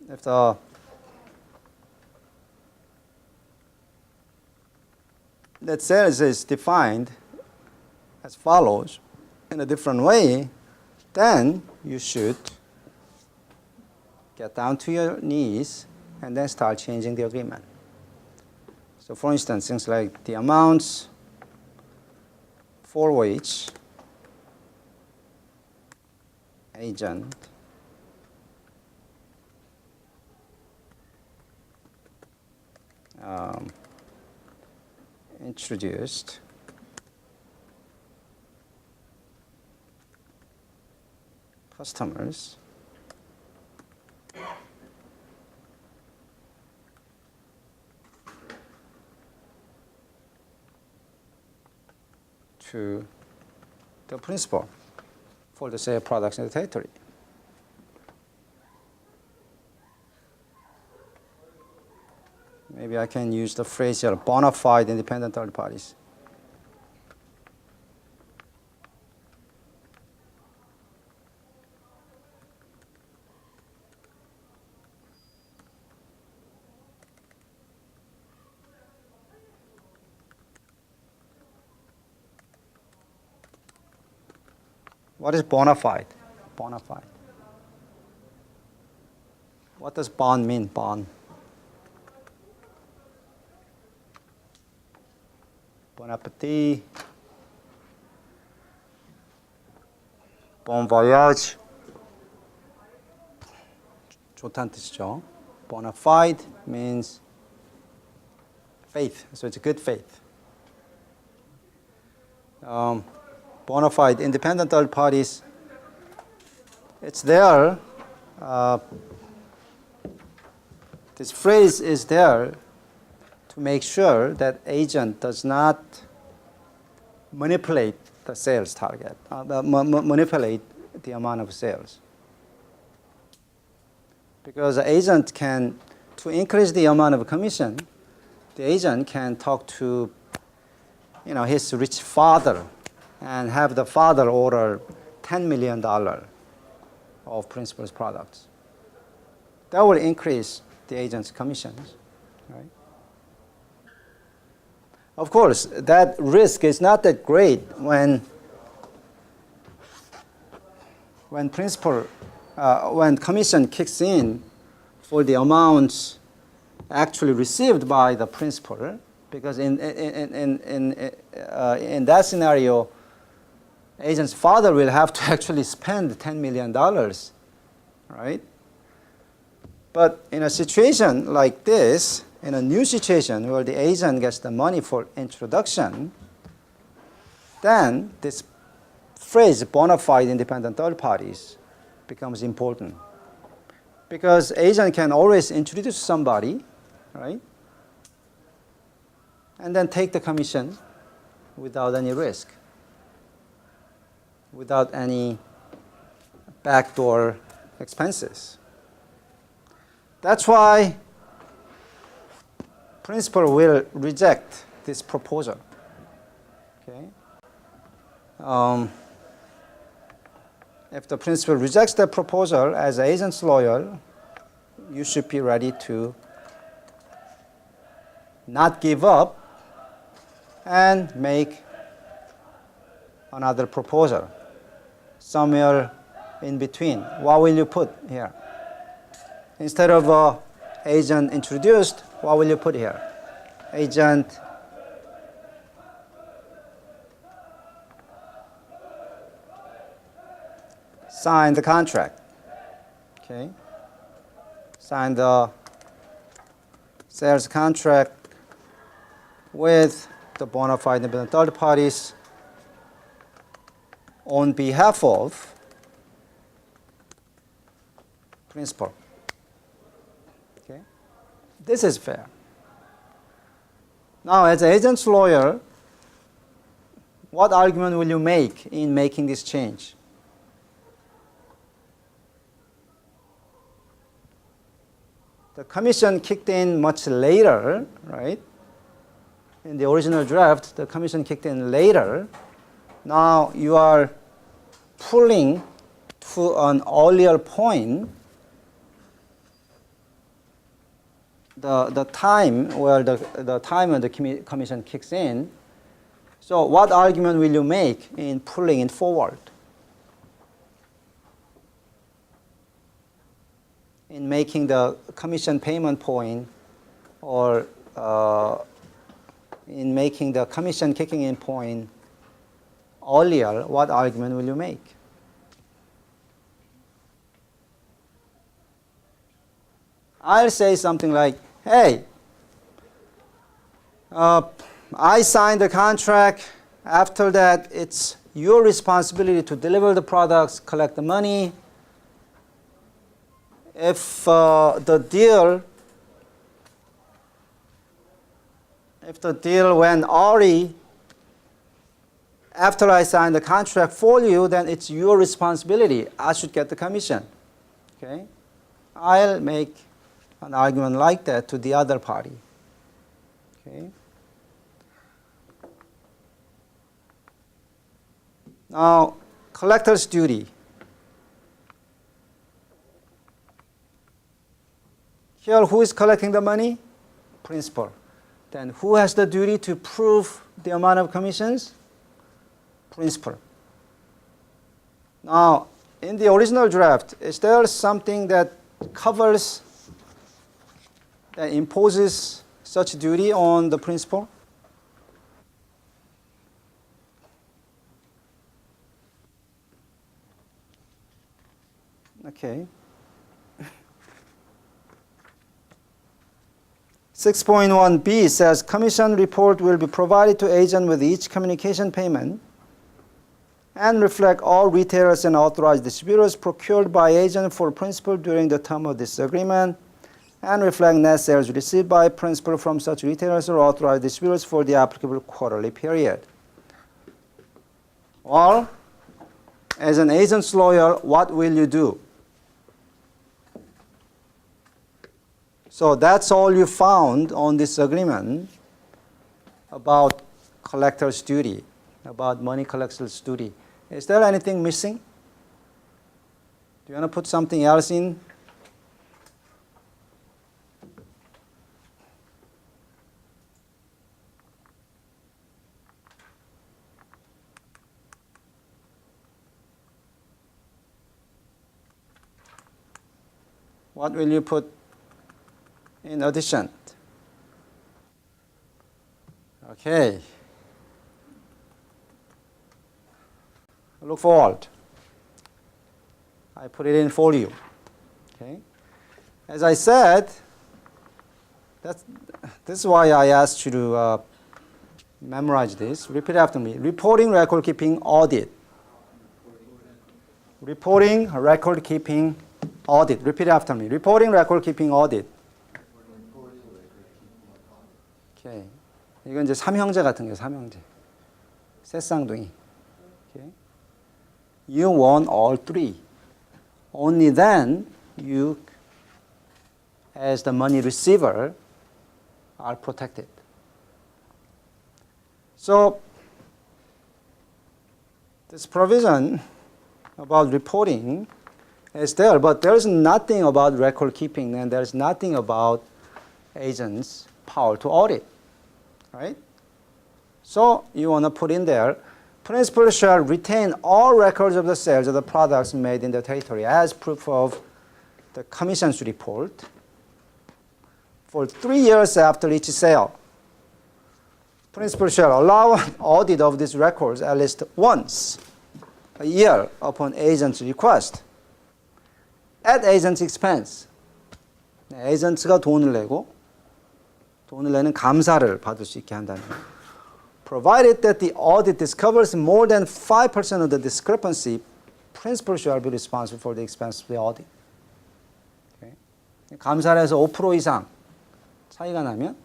if the net sales is defined as follows in a different way, then you should get down to your knees and then start changing the agreement. So for instance, things like the amounts for which agent introduced customers to the principal for the sale of products in the territory. Maybe I can use the phrase here, bona fide independent third parties. What is bona fide? bona fide. What does bond mean, bond? Bon appetit. Bon voyage. 좋다는 뜻이죠. Bona fide means faith, so it's good faith. Bona fide, independent third parties, it's there. This phrase is there to make sure that agent does not manipulate the sales target, manipulate the amount of sales. Because the agent can, to increase the amount of commission, the agent can talk to his rich father and have the father order $10 million of principal's products. That will increase the agent's commissions, right? Of course, that risk is not that great when commission kicks in for the amounts actually received by the principal, because in that scenario, agent's father will have to actually spend $10 million, right? But in a situation like this, in a new situation where the agent gets the money for introduction, then this phrase, bona fide independent third parties, becomes important. Because agent can always introduce somebody, right? And then take the commission without any risk, without any backdoor expenses. That's why principal will reject this proposal. Okay? If the principal rejects the proposal, as an agent's lawyer, you should be ready to not give up and make another proposal somewhere in between. What will you put here? Instead of agent introduced, what will you put here? Agent signed the contract. Okay? Signed the sales contract with the bona fide independent third parties on behalf of principal. Okay? This is fair. Now, as an agent's lawyer, what argument will you make in making this change? The commission kicked in much later, right? In the original draft, the commission kicked in later. Now you are pulling to an earlier point the time where the time when the commission kicks in. So what argument will you make in pulling it forward? In making the commission payment point, or in making the commission kicking in point earlier, what argument will you make? I'll say something like, hey, I signed the contract. After that, it's your responsibility to deliver the products, collect the money. If the deal went awry after I signed the contract for you, then it's your responsibility. I should get the commission. Okay? I'll make an argument like that to the other party. Okay? Now, collector's duty. Here, who is collecting the money? Principal. Then who has the duty to prove the amount of commissions? Principal. Now, in the original draft, is there something that covers, that imposes such duty on the principal? Okay. 6.1b says commission report will be provided to agent with each communication payment and reflect all retailers and authorized distributors procured by agent for principal during the term of this agreement and reflect net sales received by principal from such retailers or authorized distributors for the applicable quarterly period. Or, as an agent's lawyer, what will you do? So that's all you found on this agreement about collector's duty, about money collector's duty. Is there anything missing? Do you want to put something else in? What will you put in addition? Okay. Look forward. I put it in for you. Okay. As I said, this is why I asked you to memorize this. Repeat after me. Reporting, record keeping, audit. Reporting, record keeping, audit. Repeat after me. Reporting, record keeping, audit. Okay. 이건 이제 삼형제 같은 거예요. 삼형제. 새 쌍둥이. Okay. You want all three. Only then you, as the money receiver, are protected. So this provision about reporting is there, but there's nothing about record keeping, and there's nothing about agents' power to audit, right? So you want to put in there, principal shall retain all records of the sales of the products made in the territory as proof of the commission's report for 3 years after each sale. Principal shall allow an audit of these records at least once a year upon agent's request at agent's expense. 에이전트가 돈을 내는 감사를 받을 수 있게 한다는 거예요. Provided that the audit discovers more than 5% of the discrepancy, principal shall be responsible for the expense of the audit. Okay. 감사를 해서 5% 이상 차이가 나면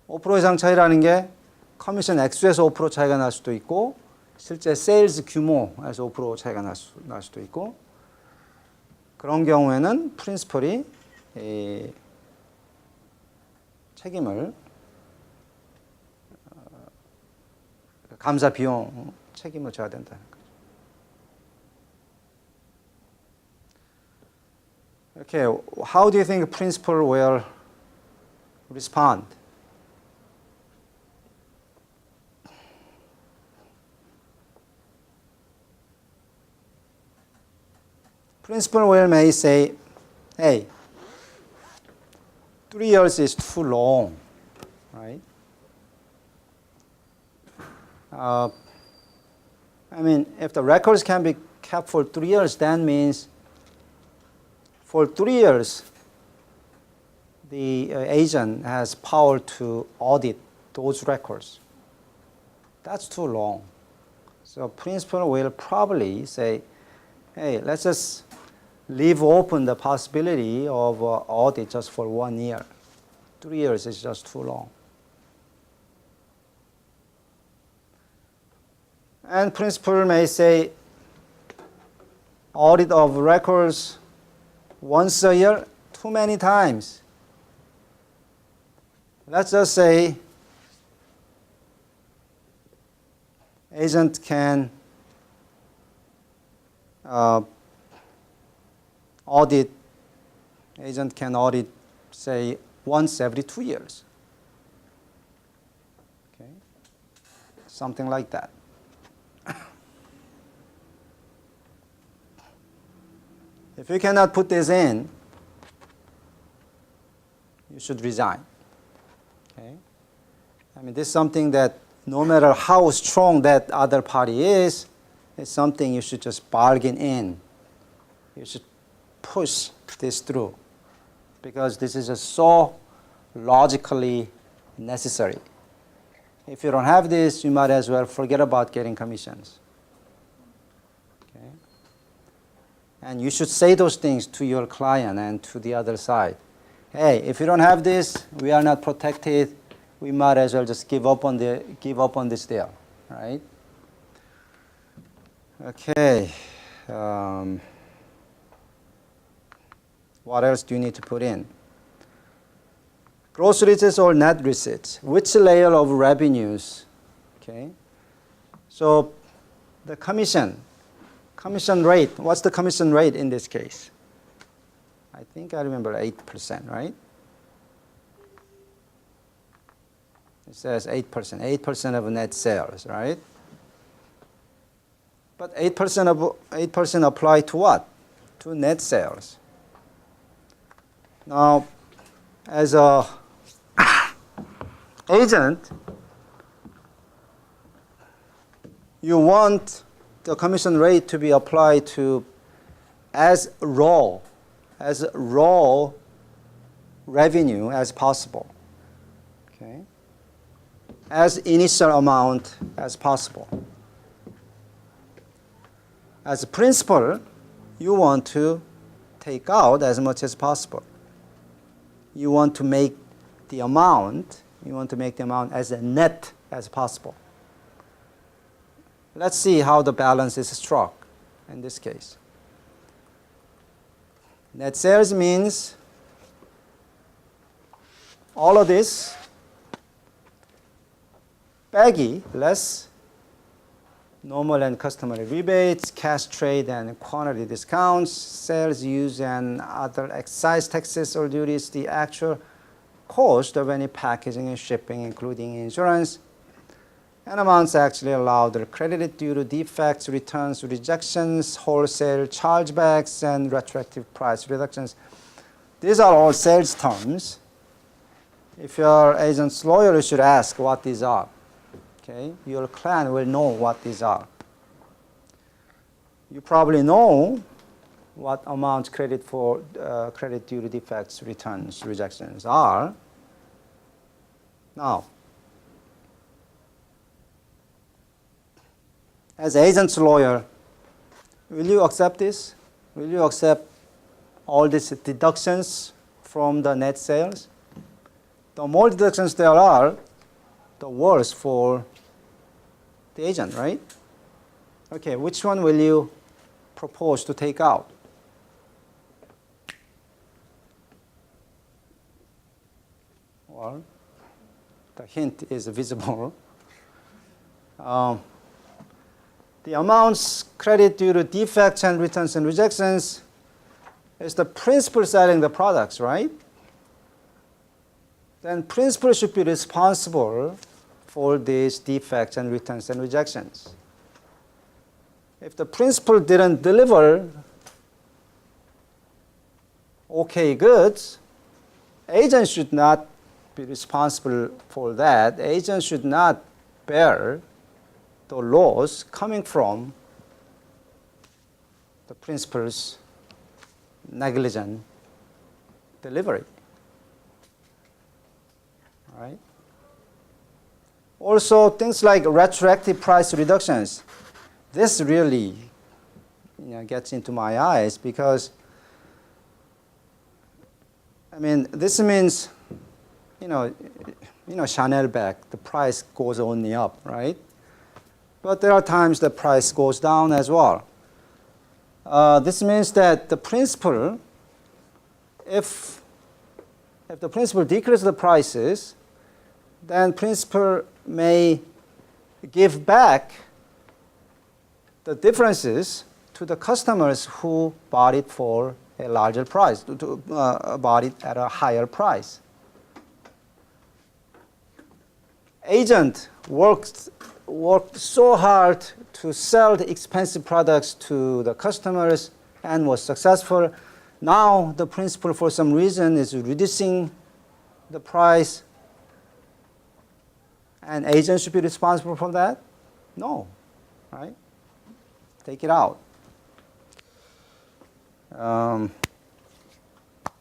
5% 이상 차이라는 게 커미션 액수에서 5% 차이가 날 수도 있고 실제 세일즈 규모에서 5% 차이가 날 수도 있고 그런 경우에는 프린시플이 책임을 감사 비용 책임을 져야 된다는 거죠. Okay, how do you think principal will respond? Principal will may say, hey, 3 years is too long, right? I mean, if the records can be kept for 3 years, that means for 3 years, the agent has power to audit those records. That's too long. So principal will probably say, hey, let's just leave open the possibility of audit just for 1 year. 3 years is just too long. And principal may say audit of records once a year, too many times. Let's just say agent can audit, say, once every 2 years. Okay? Something like that. If you cannot put this in, you should resign. Okay? I mean, this is something that no matter how strong that other party is, it's something you should just bargain in. You should push this through because this is just so logically necessary. If you don't have this, you might as well forget about getting commissions. Okay? And you should say those things to your client and to the other side. Hey, if you don't have this, we are not protected. We might as well just give up on this deal, right? Okay. What else do you need to put in? Gross receipts or net receipts? Which layer of revenues? Okay. So the commission rate. What's the commission rate in this case? I think I remember 8%, right? It says 8% of net sales, right? But 8% apply to what? To net sales. Now, as a agent, you want the commission rate to be applied to as raw revenue as possible. Okay? As initial amount as possible. As a principal, you want to take out as much as possible. You want to make the amount as net as possible. Let's see how the balance is struck in this case. Net sales means all of this baggy less normal and customary rebates, cash trade and quantity discounts, sales use and other excise taxes or duties, the actual cost of any packaging and shipping, including insurance, and amounts actually allowed or credited due to defects, returns, rejections, wholesale chargebacks, and retroactive price reductions. These are all sales terms. If your agent's lawyer, you should ask what these are. Okay? Your client will know what these are. You probably know what amounts credit due to defects, returns, rejections are. Now, as agent's lawyer, will you accept this? Will you accept all these deductions from the net sales? The more deductions there are, the worse for the agent, right? Okay, which one will you propose to take out? Well, the hint is visible. The amounts credit due to defects and returns and rejections is the principal selling the products, right? Then principal should be responsible for these defects and returns and rejections. If the principal didn't deliver okay goods, agent should not be responsible for that. Agent should not bear the loss coming from the principal's negligent delivery. Right? Also, things like retroactive price reductions. This really gets into my eyes because, I mean, this means, Chanel bag, the price goes only up, right? But there are times the price goes down as well. This means that the principal, if the principal decreases the prices, then principal may give back the differences to the customers who bought it for a larger price, bought it at a higher price. Agent worked so hard to sell the expensive products to the customers, and was successful. Now the principal, for some reason, is reducing the price, and agent should be responsible for that? No, right? Take it out.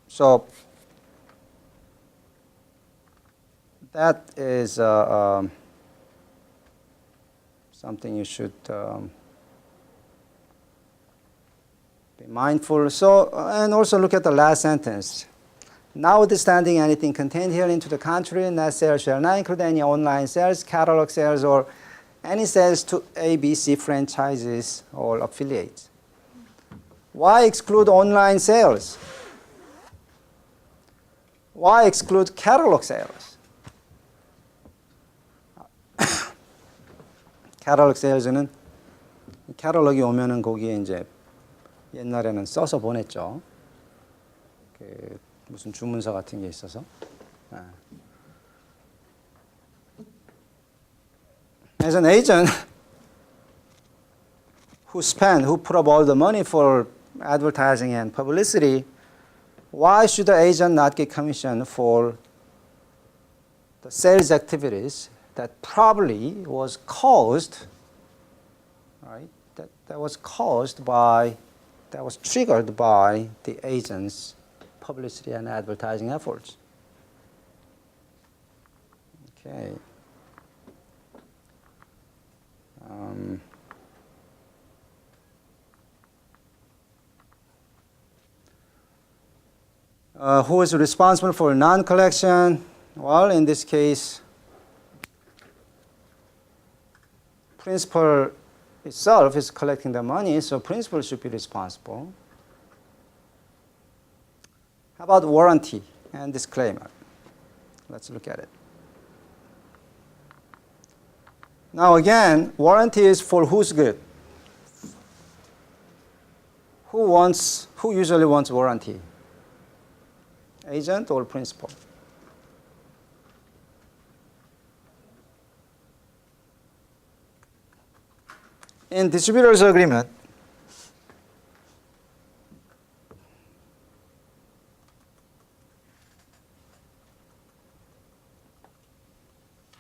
So that is something you should be mindful. So, and also look at the last sentence. Notwithstanding anything contained here into the contrary, net sales shall not include any online sales, catalog sales, or any sales to ABC franchises or affiliates. Why exclude online sales? Why exclude catalog sales? catalog sales는 catalog이 오면은 거기에 이제 옛날에는 써서 보냈죠. 그 무슨 주문서 같은 게 있어서. As an agent who put up all the money for advertising and publicity, why should the agent not get commission for the sales activities that probably was caused, right? That was triggered by the agent's publicity and advertising efforts. Okay. Who is responsible for non-collection? Well, in this case, principal itself is collecting the money, so principal should be responsible. How about warranty and disclaimer? Let's look at it. Now again, warranty is for whose good? Who usually wants warranty? Agent or principal? In distributor's agreement,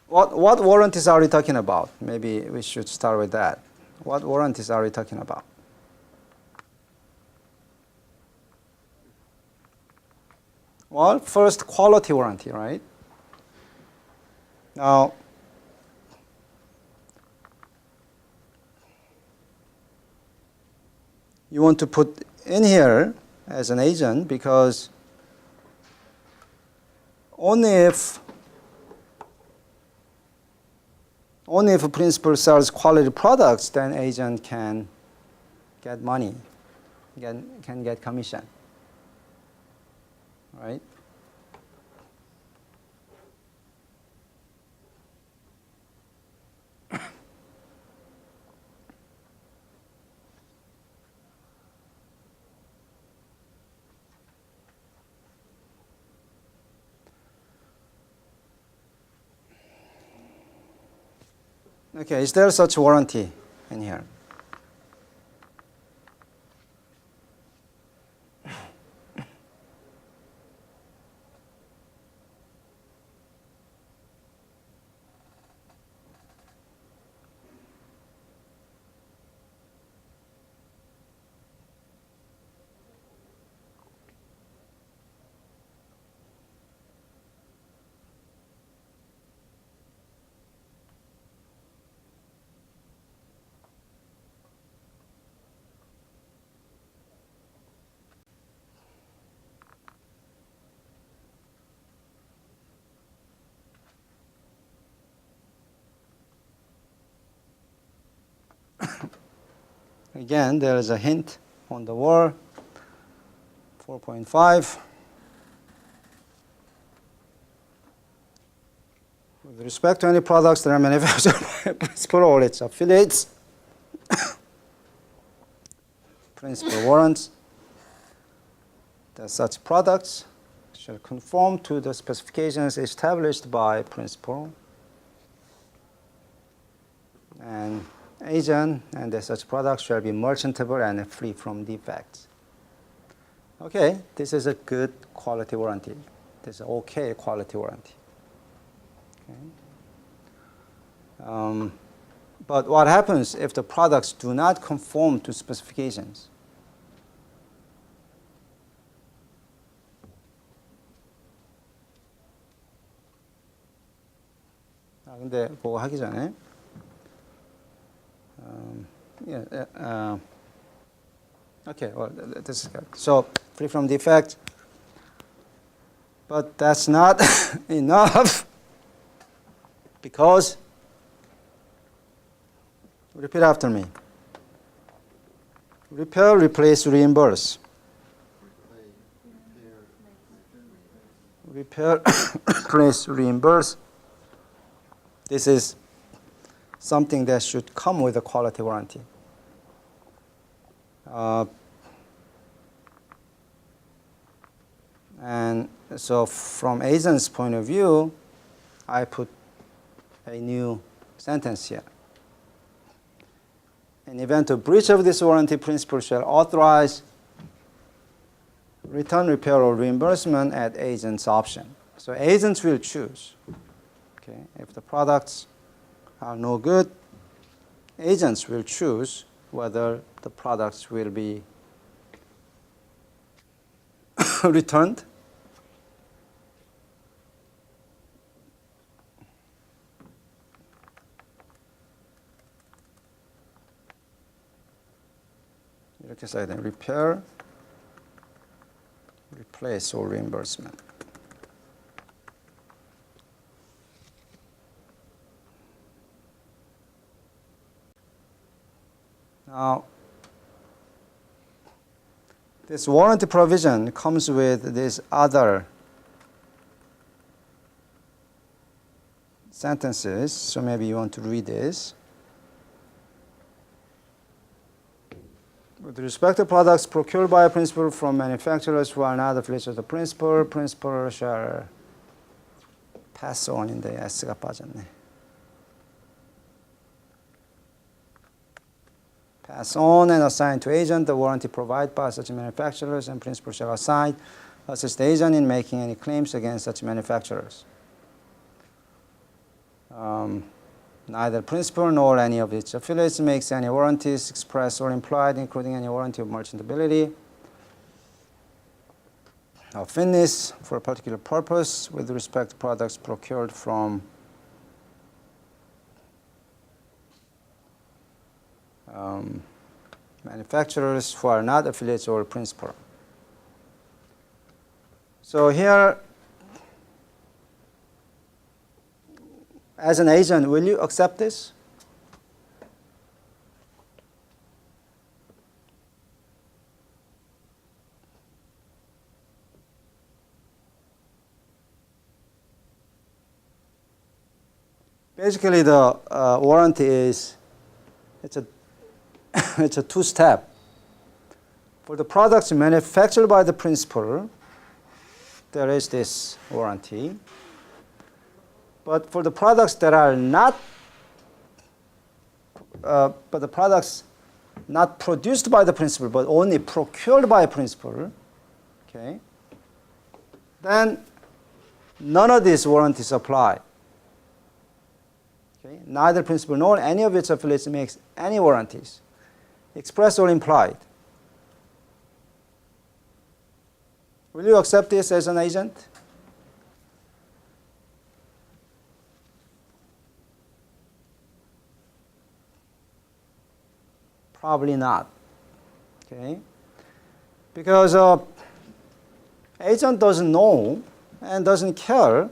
what warranties are we talking about? Maybe we should start with that. What warranties are we talking about? Well, first, quality warranty, right? Now, you want to put in here as an agent because only if a principal sells quality products, then agent can get money, can get commission, right? Okay, is there such warranty in here? Again, there is a hint on the wall, 4.5. With respect to any products that are manufactured by principal or its affiliates, principal warrants that such products shall conform to the specifications established by principal and agent, and that such products shall be merchantable and free from defects. Okay, this is a good quality warranty. This is okay quality warranty. Okay. But what happens if the products do not conform to specifications? 근데 그거 하기 전에 okay, well, this is good. So free from defect, but that's not enough because, repeat after me, repair, replace, reimburse. Repair, replace, reimburse. This is something that should come with a quality warranty. And so from agent's point of view, I put a new sentence here. In event of breach of this warranty, principal shall authorize return, repair, or reimbursement at agent's option. So agents will choose. Okay. If the products are no good, agents will choose whether the products will be returned 이렇게 써야 돼요. repair, replace, or reimbursement. Now, this warranty provision comes with these other sentences, so maybe you want to read this. With respect to products procured by a principal from manufacturers who are not affiliates of the principal, principal shall pass on인데 S가 빠졌네. Pass on and assign to agent the warranty provided by such manufacturers, and principal shall assign assist the agent in making any claims against such manufacturers. Neither principal nor any of its affiliates makes any warranties, express or implied, including any warranty of merchantability or fitness for a particular purpose with respect to products procured from manufacturers who are not affiliates or principal. So here, as an agent, will you accept this? Basically, the warranty is, it's a two-step. For the products manufactured by the principal, there is this warranty. But for the products that are not, but the products not produced by the principal, but only procured by a principal, okay, then none of these warranties apply. Okay? Neither principal nor any of its affiliates makes any warranties, express or implied. Will you accept this as an agent? Probably not. Okay? Because agent doesn't know and doesn't care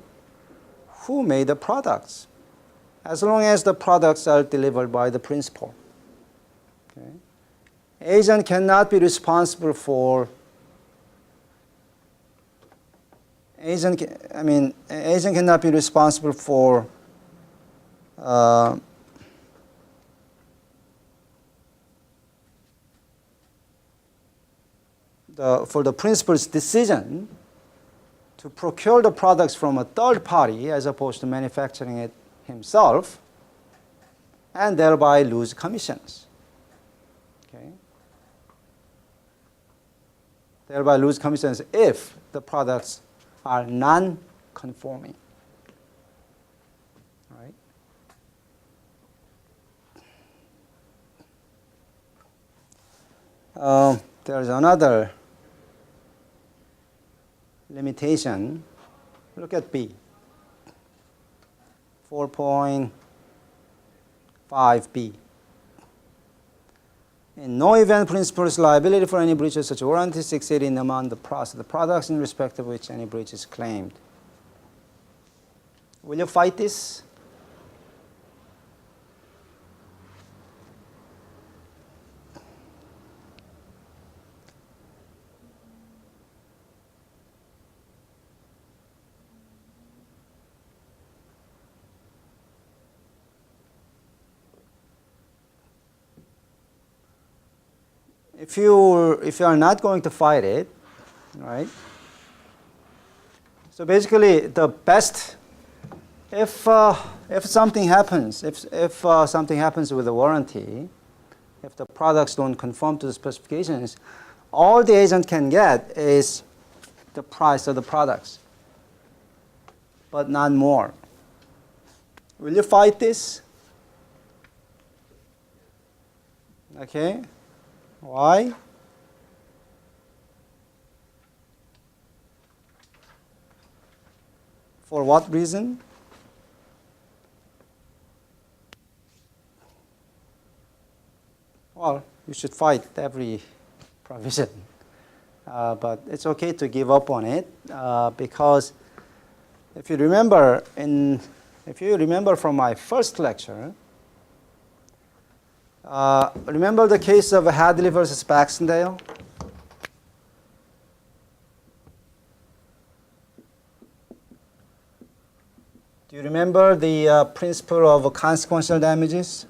who made the products, as long as the products are delivered by the principal. Okay? Agent cannot be responsible for agent cannot be responsible for the principal's decision to procure the products from a third party as opposed to manufacturing it himself, and thereby lose commissions. Okay? Thereby lose commissions if the products are non-conforming. Right? There's another limitation. Look at B. 4.5b. In no event principal's liability for any breach of such warranties exceed in amount the products in respect of which any breach is claimed. Will you fight this? If you are not going to fight it, right? So basically, the best, if something happens, if something happens with the warranty, if the products don't conform to the specifications, all the agent can get is the price of the products, but not more. Will you fight this? Okay. Why? For what reason? Well, you should fight every provision. But it's okay to give up on it because if you remember from my first lecture, remember the case of Hadley versus Baxendale? Do you remember the principle of consequential damages?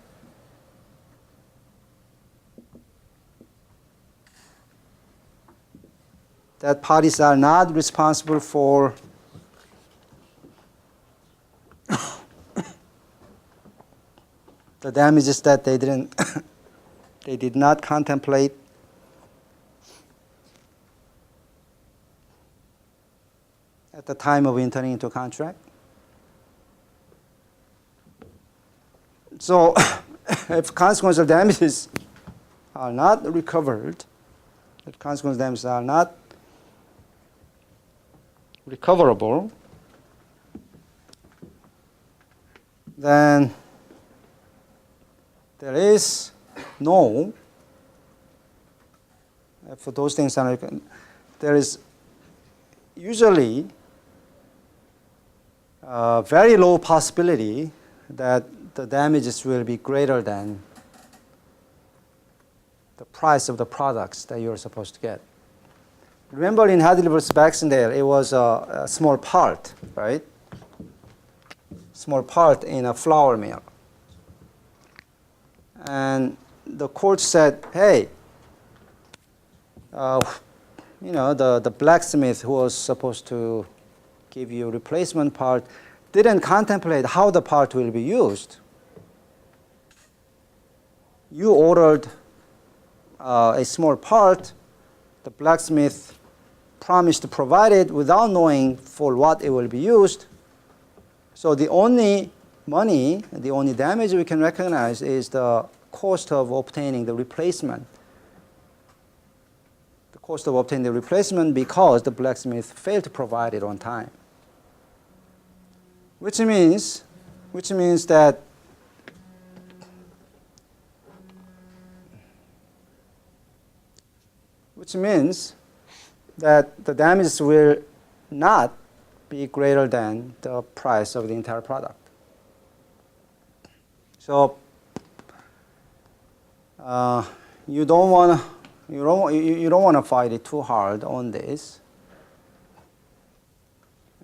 That parties are not responsible for the damages that they did not contemplate. At the time of entering into contract. So if consequential damages are not recovered, if consequential damages are not recoverable, then there is no, for those things are, there is usually a very low possibility that the damages will be greater than the price of the products that you're supposed to get. Remember in Hadley versus Baxendale, it was a small part, right? Small part in a flour mill. And the court said, hey, the blacksmith who was supposed to give you a replacement part didn't contemplate how the part will be used. You ordered a small part, the blacksmith promised to provide it without knowing for what it will be used. So the only money, the only damage we can recognize is the cost of obtaining the replacement. The cost of obtaining the replacement because the blacksmith failed to provide it on time. Which means that the damages will not be greater than the price of the entire product. So you don't want to fight it too hard on this.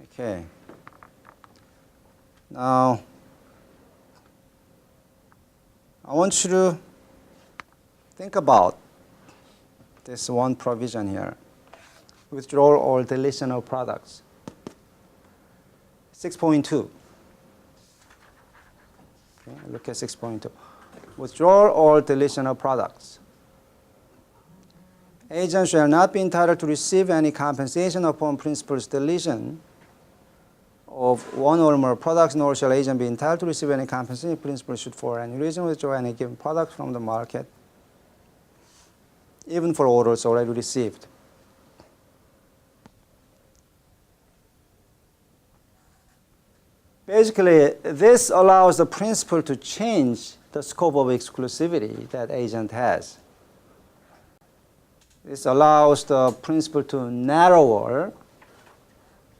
Okay. Now I want you to think about this one provision here: withdrawal or deletion of products. 6.2. Okay, look at 6.2. Withdrawal or deletion of products. Agent shall not be entitled to receive any compensation upon principal's deletion of one or more products, nor shall agent be entitled to receive any compensation if principal should for any reason withdraw any given product from the market, even for orders already received. Basically, this allows the principal to change the scope of exclusivity that agent has. This allows the principal to narrower,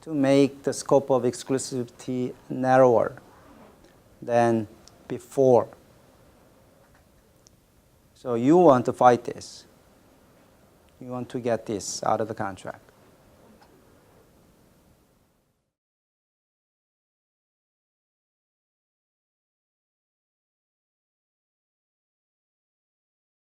to make the scope of exclusivity narrower than before. So you want to fight this. You want to get this out of the contract.